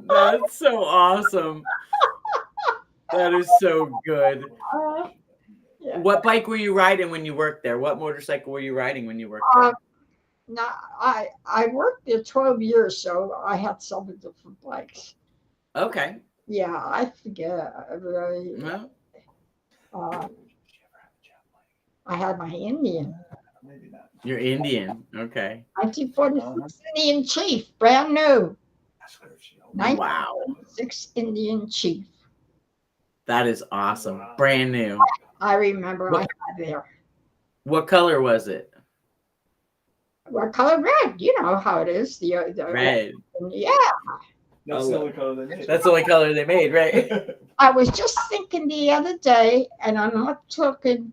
That's so awesome. That is so good. Yeah. What bike were you riding when you worked there? What motorcycle were you riding when you worked there? Now, I worked there 12 years, so I had several different bikes. Okay. Yeah, I forget. Really, Well, I had my Indian. Maybe not. you're Indian. Okay. 1946 Indian Chief, brand new. Wow. 1946 Indian Chief. That is awesome. Brand new. I remember What- I had there. What color was it? What color? Red. You know how it is. The Red. Yeah. That's the only color they made. That's the only color they made, right? I was just thinking the other day, and I'm not talking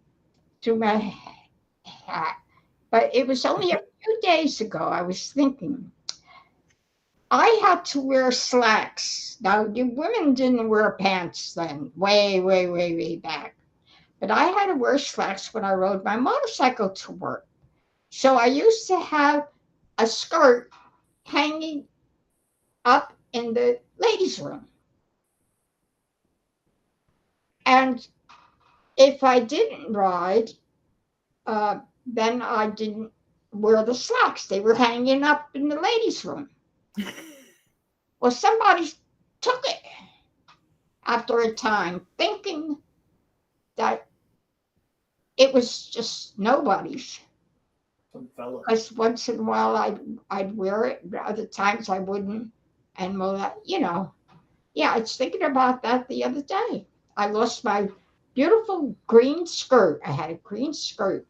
to my hat, but it was only a few days ago. I was thinking I had to wear slacks. Now, you women didn't wear pants then, way, way, way, way back. But I had to wear slacks when I rode my motorcycle to work. So I used to have a skirt hanging up in the ladies' room. And if I didn't ride, then I didn't wear the slacks. They were hanging up in the ladies' room. Well, somebody took it after a time, thinking that it was just nobody's. Some fella. Because once in a while I'd wear it, other times I wouldn't. And well, yeah, I was thinking about that the other day. I lost my beautiful green skirt. I had a green skirt,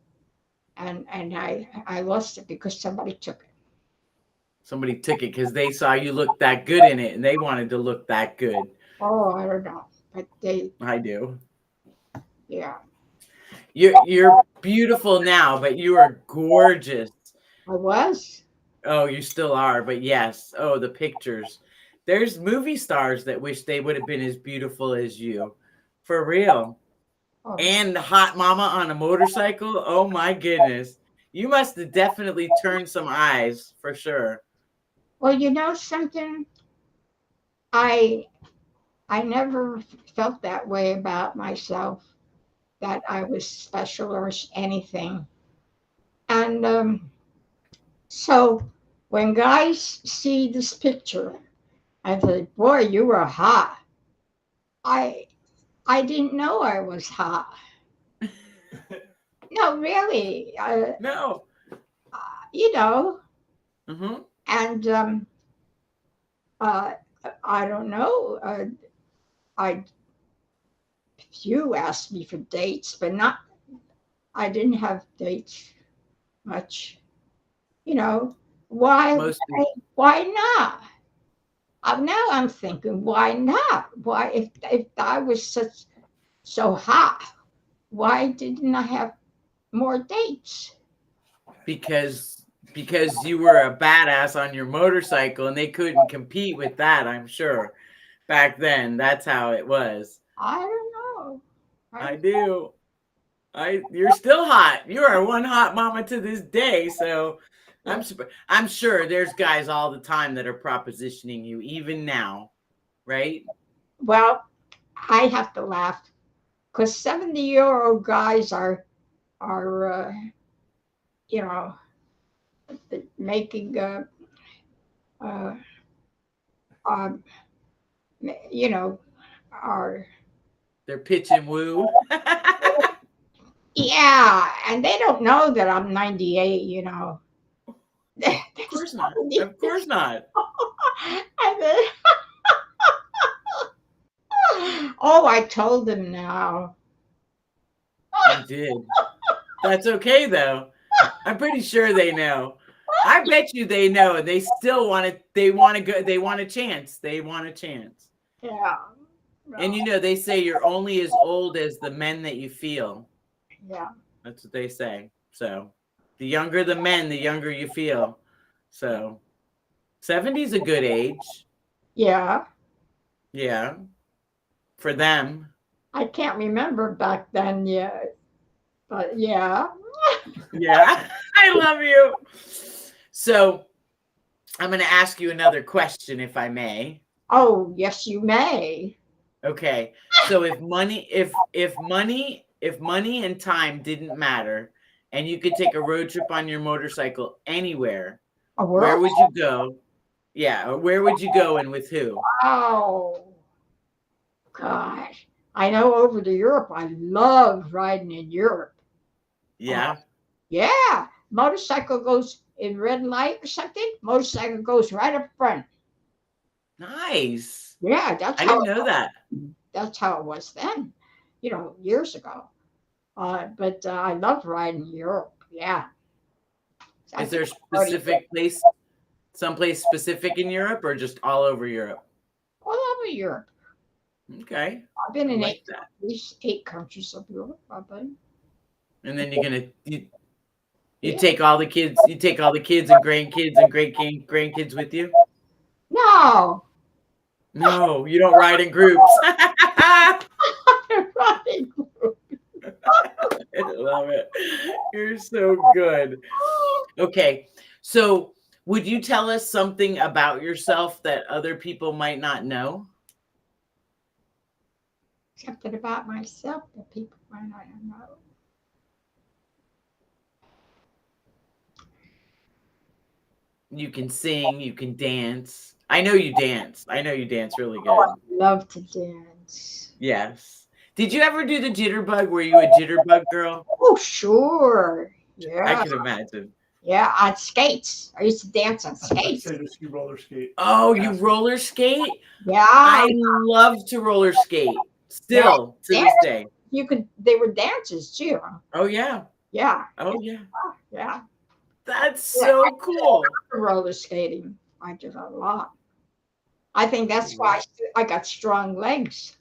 and I lost it because somebody took it. Somebody took it because they saw you look that good in it, and they wanted to look that good. Oh, I don't know, but I do. Yeah, You're beautiful now, but you are gorgeous. I was. Oh, you still are, but yes. Oh, the pictures. There's movie stars that wish they would have been as beautiful as you. For real. Oh, And hot mama on a motorcycle. Oh my goodness. You must have definitely turned some eyes for sure. well, you know something? I I never felt that way about myself, that I was special or anything. And so when guys see this picture, I think, boy, you were hot. I I didn't know I was hot. No, really. No. You know, Mm-hmm. and uh, I don't know. I You asked me for dates, but not. I didn't have dates much. You know, why? Mostly. Why not? Now I'm thinking, why not? Why, if I was so hot, why didn't I have more dates? Because you were a badass on your motorcycle and they couldn't compete with that, I'm sure. Back then, that's how it was. I don't know. I do. You're still hot. You are one hot mama to this day. So I'm sure there's guys all the time that are propositioning you, even now, right? Well, I have to laugh because 70-year-old guys are you know, making uh, um, you know, are They're pitch and woo. yeah, and they don't know that I'm 98. You know. Of course not. Of course not. And then, oh, I told them now. You did. That's okay though. I'm pretty sure they know. I bet you they know, and they still want to. They want to go. They want a chance. They want a chance. Yeah. And you know, they say you're only as old as the men that you feel. Yeah. That's what they say. So, the younger the men, the younger you feel. So, 70 is a good age. Yeah. Yeah, for them. I can't remember back then yet, but yeah. Yeah, I love you. So, I'm going to ask you another question, if I may. Oh, yes, you may. Okay. So if money and time didn't matter and you could take a road trip on your motorcycle anywhere, A where world? would you go? Yeah, where would you go and with who? Oh, gosh. I know over to Europe. I love riding in Europe. Yeah. Yeah. Motorcycle goes in red light or something. Motorcycle goes right up front. Nice. Yeah, I didn't know that. that's how it was then, years ago. But I love riding in Europe. Yeah. I Is there a think I've already specific place, someplace specific in Europe or just all over Europe? all over Europe. Okay. I've been I in like that. at least 8 countries of Europe. I've been. And then you Yeah. take all the kids, you take all the kids and grandkids and grandkids with you? No. No, you don't ride in groups. Riding. I love it. You're so good. Okay. So, would you tell us something about yourself that other people might not know? Something about myself that people might not know. You can sing, you can dance. I know you dance. I know you dance really Oh, good. I love to dance. Yes. Did you ever do the jitterbug? Were you a jitterbug girl? Oh, sure. I Yeah. can imagine. Yeah, on skates. I used to dance on Let's skates. say this, you roller skate. Oh, you roller skate? Yeah. I love to roller skate. Still to this day. They were dancers too. Oh yeah. Yeah. Oh yeah. Yeah. That's so cool. Roller skating. I did a lot. I think that's why I got strong legs.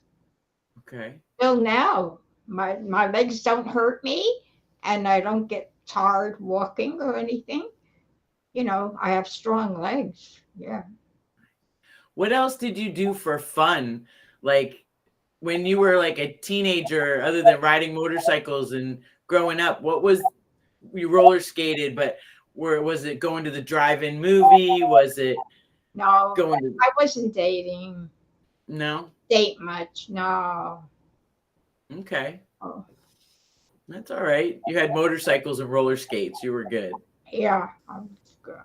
Okay. Still now. my legs don't hurt me, and I don't get tired walking or anything. I have strong legs. Yeah. What else did you do for fun? Like when you were like a teenager, other than riding motorcycles and growing up, what was you roller skated, but where was it going to the drive-in movie? Was it No, going to I wasn't no? date much. No. Okay. Oh, That's all right. You had motorcycles and roller skates. You were good. yeah. I'm good.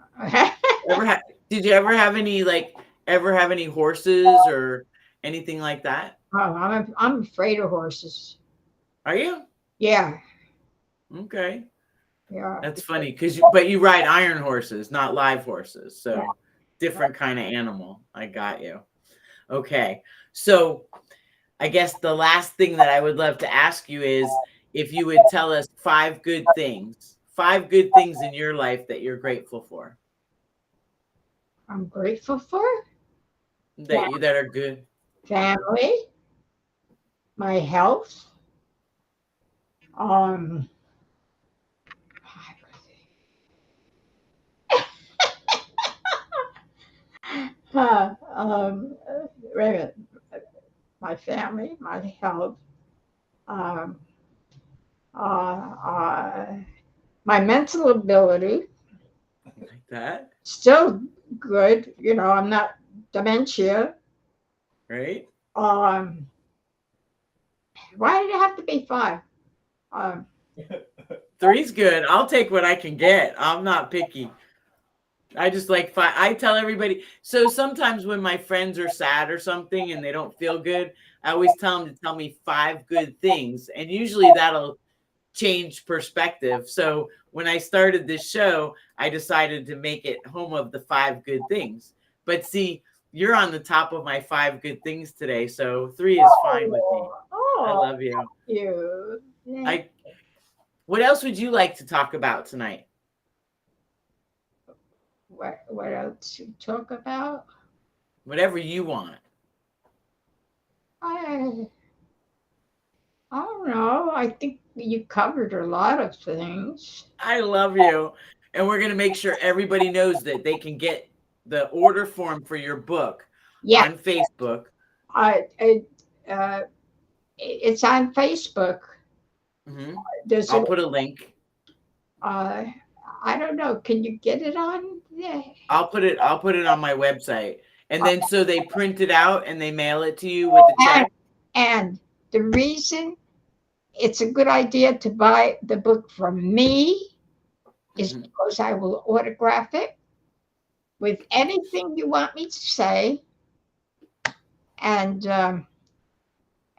Ever did you ever have any horses or anything like that? Oh, I'm afraid of horses. Are you? Yeah. Okay. Yeah. That's funny but you ride iron horses, not live horses. So Yeah. different kind of animal. I got you. Okay. So I guess the last thing that I would love to ask you is if you would tell us 5 good things in your life that you're grateful for. I'm grateful for That are good. family, my health, um, uh, um, wait a minute. My family, my health, um, uh, my mental ability, Like that, still good. I'm not dementia. right? Um, why did it have to be 5? Um, 3's good. I'll take what I can get. I'm not picky. I just like 5. I tell everybody. So sometimes when my friends are sad or something and they don't feel good, I always tell them to tell me 5 good things. And usually that'll change perspective. So when I started this show, I decided to make it home of the 5 good things. But see, you're on the top of my 5 good things today. So 3 is fine with me. I love you. you. What else would you like to talk about tonight? What else to talk about? Whatever you want. I don't know. I think you covered a lot of things. I love you. And we're going to make sure everybody knows that they can get the order form for your book Yeah, on Facebook. it's on Facebook. Mhm. There's I'll put a link. I don't know. Can you get it on there? I'll put it on my website. And then so they print it out and they mail it to you with the check. And the reason it's a good idea to buy the book from me is Mhm. because I will autograph it with anything you want me to say. And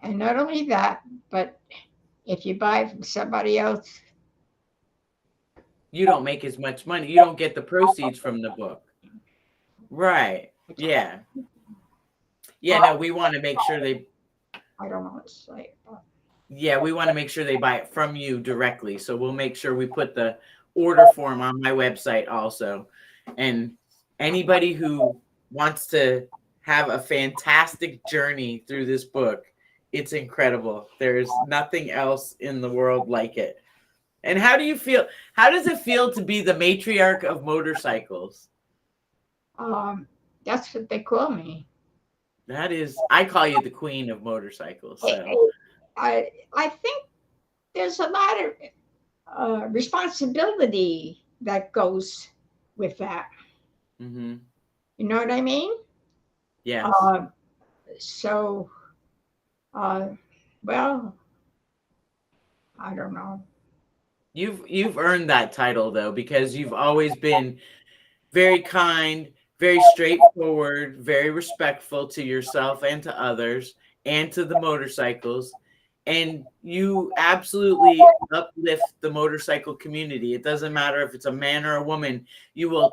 not only that, but if you buy from somebody else, You don't make as much money. You don't get the proceeds from the book. Right. Yeah. Yeah, no, we want to make sure I don't want to say it. we want to make sure they buy it from you directly. So we'll make sure we put the order form on my website also. And anybody who wants to have a fantastic journey through this book, it's incredible. There's nothing else in the world like it. And how do you feel? How does it feel to be the matriarch of motorcycles? That's what they call me. I call you the queen of motorcycles. So I think there's a lot of responsibility that goes with that. mm-hmm. You know what I mean? Yes. So, well, I don't know. You've earned that title though, because you've always been very kind, very straightforward, very respectful to yourself and to others and to the motorcycles. And you absolutely uplift the motorcycle community. It doesn't matter if it's a man or a woman. You will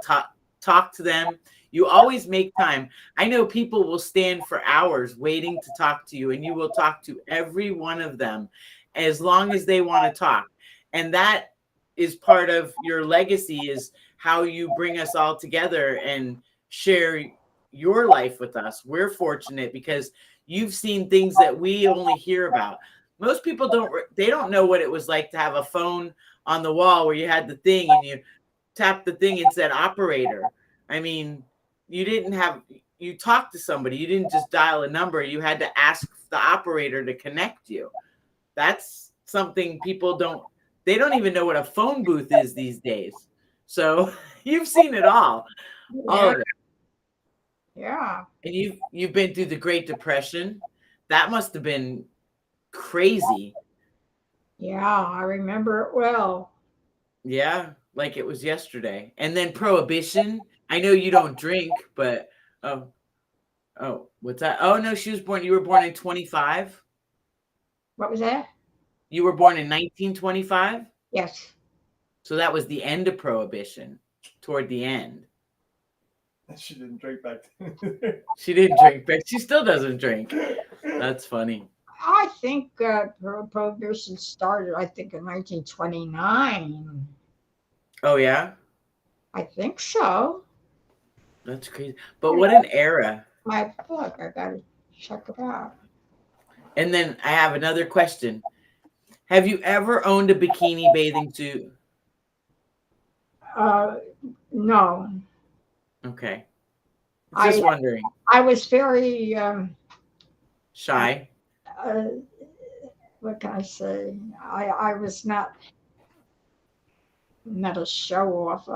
talk to them. You always make time. I know people will stand for hours waiting to talk to you, and you will talk to every one of them as long as they want to talk. And that is part of your legacy, is how you bring us all together and share your life with us. We're fortunate because you've seen things that we only hear about. most people they don't know what it was like to have a phone on the wall where you had the thing and you tapped the thing and said operator. I mean, you talked to somebody. You didn't just dial a number. You had to ask the operator to connect you. That's something they don't even know what a phone booth is these days. So you've seen it all Yeah. of it. Yeah. And you've been through the Great Depression. That must have been crazy. Yeah. I remember it well. Yeah, like it was yesterday. And then Prohibition. I know you don't drink, but what's that? Oh no, you were born in 25. What was that? You were born in 1925. Yes. So that was the end of Prohibition, toward the end. She didn't drink back then. She didn't drink, but she still doesn't drink. That's funny. I think Prohibition started, I think, in 1929. Oh yeah, I think so. that's crazy. But what an era. My book, I got to check it out. And then I have another question. Have you ever owned a bikini bathing suit? No. Okay. Just wondering. I was very, Shy. what can I say? I was not a show off.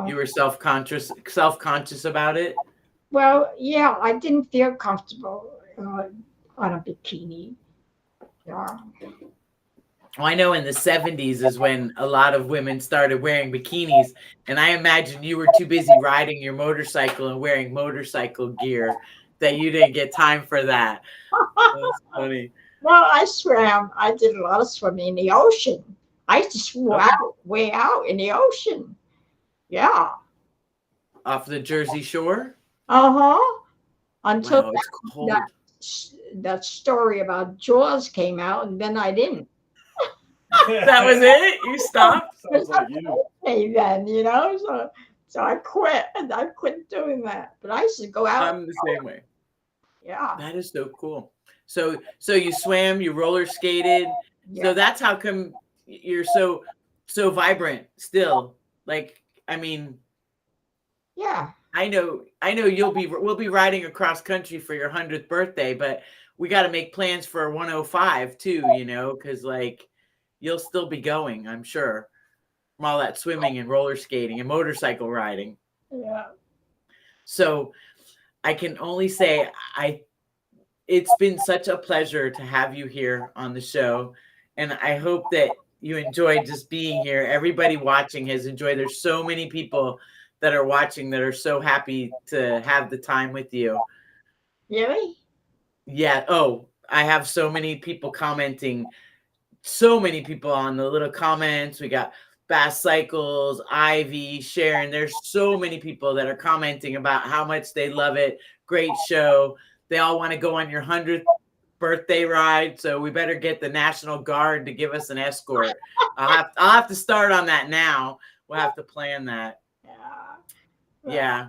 You were self-conscious about it? Well, yeah, I didn't feel comfortable on a bikini. Yeah. Well, I know in the 70s is when a lot of women started wearing bikinis, and I imagine you were too busy riding your motorcycle and wearing motorcycle gear that you didn't get time for that. That's funny. Well, I swam. I did a lot of swimming in the ocean. I used to swim way out in the ocean. Yeah. Off the Jersey Shore? Uh-huh. Until Wow, it's cold. that story about Jaws came out, and then I didn't. That was it? You stopped? Sounds like you. Hey, then, so I quit. And I quit doing that. But I used to go out. I'm the same way. Yeah. That is so cool. So you swam, you roller skated. Yeah. So that's how come you're so vibrant still. Like, I mean, Yeah. I know we'll be riding across country for your 100th birthday, but we got to make plans for 105 too, because like you'll still be going, I'm sure, from all that swimming and roller skating and motorcycle riding. Yeah. So I can only say it's been such a pleasure to have you here on the show. And I hope that you enjoyed just being here. Everybody watching has enjoyed. There's so many people that are watching that are so happy to have the time with you. Really? Yeah. Oh, I have so many people commenting. So many people on the little comments. We got Bass Cycles, Ivy, Sharon. There's so many people that are commenting about how much they love it. Great show. They all want to go on your 100th birthday ride. So we better get the National Guard to give us an escort. I'll have to start on that now. We'll have to plan that. Yeah.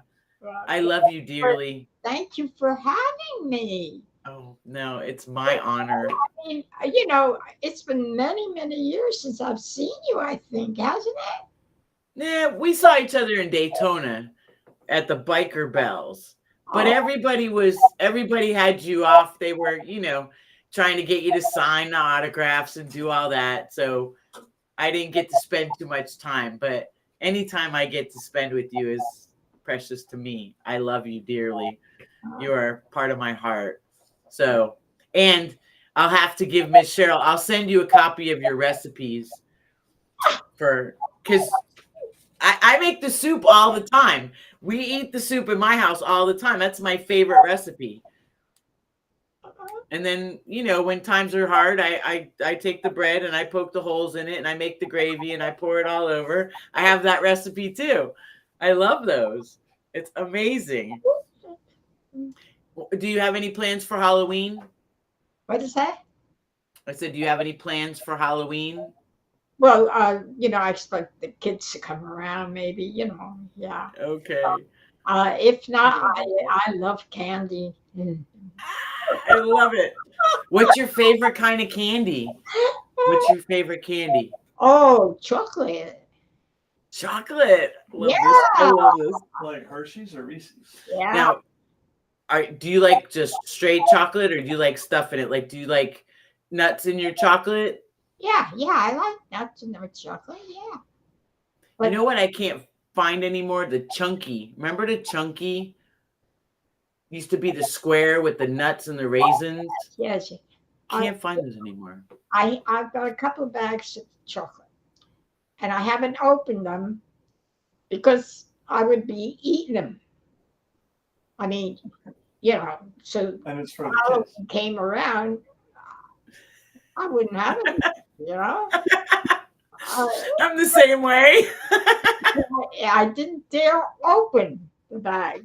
I love you dearly. Thank you for having me. Oh, no, it's my honor. I mean, it's been many, many years since I've seen you, I think, hasn't it? Yeah, we saw each other in Daytona at the Biker Bells. But everybody had you off. They were, trying to get you to sign the autographs and do all that. So I didn't get to spend too much time. But anytime I get to spend with you is precious to me. I love you dearly. You are part of my heart. So, and I'll have to give Miss Cheryl, I'll send you a copy of your recipes because I make the soup all the time. We eat the soup in my house all the time. That's my favorite recipe. And then, when times are hard, I take the bread and I poke the holes in it and I make the gravy and I pour it all over. I have that recipe too. I love those. It's amazing. Do you have any plans for Halloween? What is that? I said, do you have any plans for Halloween? Well, I expect the kids to come around, maybe, yeah. Okay. If not, I love candy. I love it. What's your favorite kind of candy? What's your favorite candy? Oh, chocolate. Chocolate. Love Yeah. this. I love this. Like Hershey's or Reese's? Yeah. Now, do you like just straight chocolate or do you like stuff in it? Like, do you like nuts in your chocolate? Yeah. I like nuts and the chocolate. Yeah. You But know what I can't find anymore? The chunky. Remember the chunky? Used to be the square with the nuts and the raisins. yes, I, Can't find those anymore. I've got a couple of bags of chocolate, and I haven't opened them because I would be eating them. I mean, so And it's for the kids. Halloween came around, I wouldn't have it. I'm the same way. I didn't dare open the bag.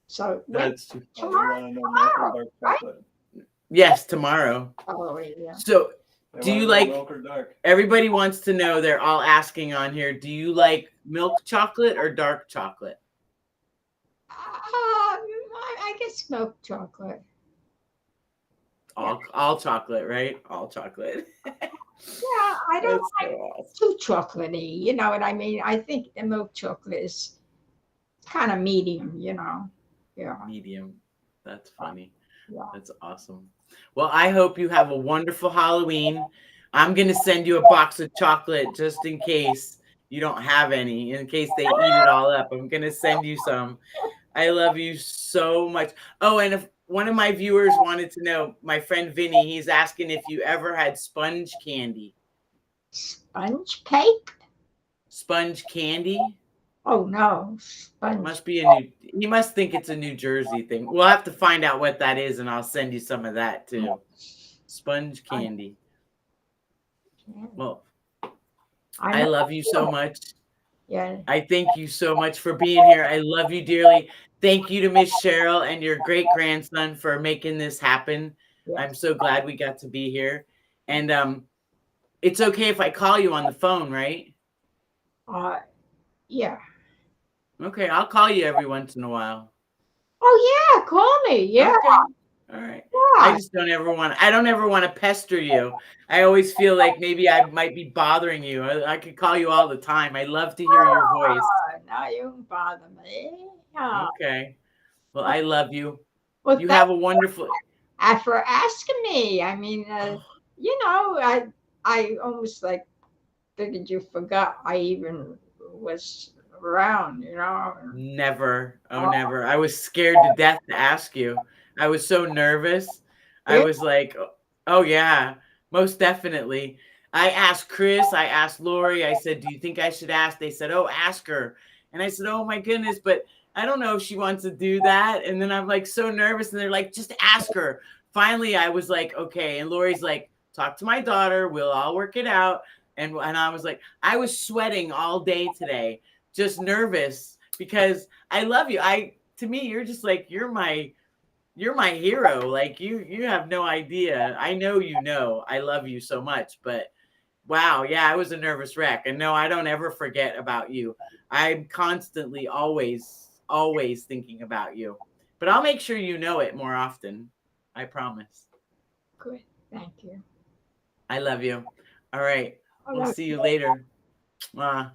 So That's too funny. You tomorrow, want to know milk or dark chocolate? Yes, tomorrow. oh yeah. So They Do wanna you know like- milk or dark? everybody wants to know, they're all asking on here, do you like milk chocolate or dark chocolate? I guess milk chocolate. All chocolate, right? All chocolate. Yeah, I don't That's like so awesome. too chocolatey. You know what I mean? I think the milk chocolate is kind of medium. Yeah. Medium. That's funny. Yeah. That's awesome. Well, I hope you have a wonderful Halloween. I'm going to send you a box of chocolate just in case you don't have any, in case they eat it all up. I'm going to send you some. I love you so much. Oh, and if one of my viewers wanted to know, my friend Vinny, he's asking if you ever had sponge candy. Sponge cake? Sponge candy? Oh no, sponge. Must be a he must think it's a New Jersey thing. We'll have to find out what that is and I'll send you some of that too. Sponge candy. Well, I love you so much. Yeah. I thank you so much for being here. I love you dearly. Thank you to Miss Cheryl and your great grandson for making this happen. Yes. I'm so glad we got to be here. And it's okay if I call you on the phone, right? Yeah. Okay, I'll call you every once in a while. Oh yeah, call me. Yeah. Okay. All right. I Yeah. just don't ever want to pester you. I always feel like maybe I might be bothering you. I could call you all the time. I love to hear your voice. No, you don't bother me. Yeah. Okay. Well, I love you. Well, You have a wonderful. for asking me. I mean, I almost like figured you forgot I even was around. Never. Oh, never. I was scared to death to ask you. I was so nervous. I Yeah. was like, oh, yeah, most definitely. I asked Chris, I asked Lori, I said, do you think I should ask? They said, oh, ask her. And I said, oh, my goodness, but I don't know if she wants to do that. And then I'm like so nervous. And they're like, just ask her. Finally, I was like, okay. And Lori's like, talk to my daughter. We'll all work it out. And I was like, I was sweating all day today, just nervous because I love you. To me, you're just like, you're my hero. Like you have no idea. I know I love you so much, but wow. Yeah, I was a nervous wreck. And no, I don't ever forget about you. I'm constantly always thinking about you, but I'll make sure you know it more often. I promise. Good. Thank you. I love you. All right. I We'll love see you later. Bye.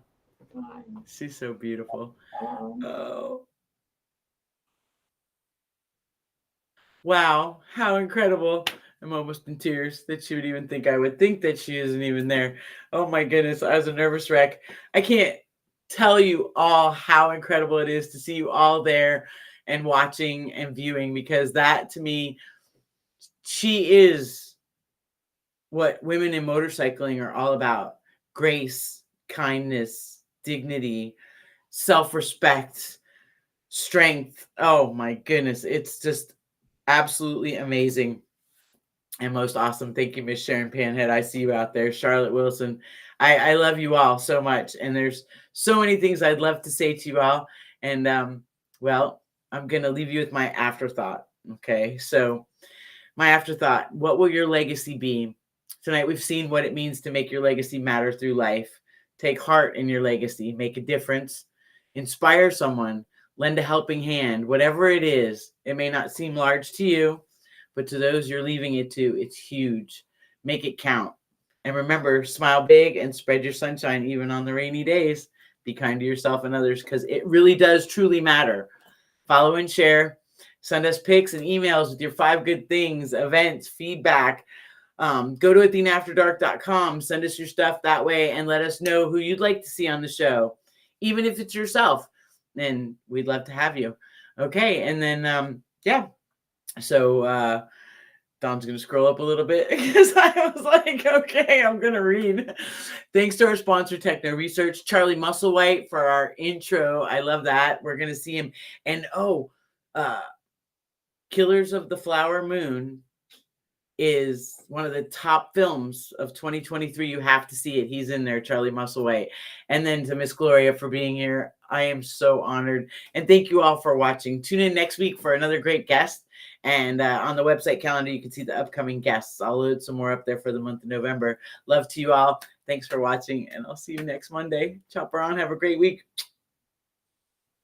She's so beautiful. Oh. Wow, how incredible. I'm almost in tears that she would even think I would think that she isn't even there. Oh my goodness, I was a nervous wreck. I can't tell you all how incredible it is to see you all there and watching and viewing, because that to me, she is what women in motorcycling are all about. Grace, kindness, dignity, self-respect, strength. Oh my goodness, it's just absolutely amazing and most awesome. Thank you, Miss Sharon Panhead. I see you out there. Charlotte Wilson. I love you all so much. And there's so many things I'd love to say to you all. And well, I'm going to leave you with my afterthought. Okay. So my afterthought, what will your legacy be? Tonight, we've seen what it means to make your legacy matter through life. Take heart in your legacy, make a difference, inspire someone, lend a helping hand, whatever it is. It may not seem large to you, but to those you're leaving it to, it's huge. Make it count. And remember, smile big and spread your sunshine even on the rainy days. Be kind to yourself and others, because it really does truly matter. Follow and share. Send us pics and emails with your 5 good things, events, feedback. Go to athenaafterdark.com. Send us your stuff that way and let us know who you'd like to see on the show. Even if it's yourself, then we'd love to have you. Okay, and then, yeah. So Don's going to scroll up a little bit because I was like, okay, I'm going to read. Thanks to our sponsor, Techno Research, Charlie Musselwhite, for our intro. I love that. We're going to see him. And, Killers of the Flower Moon is one of the top films of 2023. You have to see it. He's in there, Charlie Musselwhite. And then to Miss Gloria for being here. I am so honored. And thank you all for watching. Tune in next week for another great guest. And on the website calendar, you can see the upcoming guests. I'll load some more up there for the month of November. Love to you all. Thanks for watching, and I'll see you next Monday. Chopper on. Have a great week.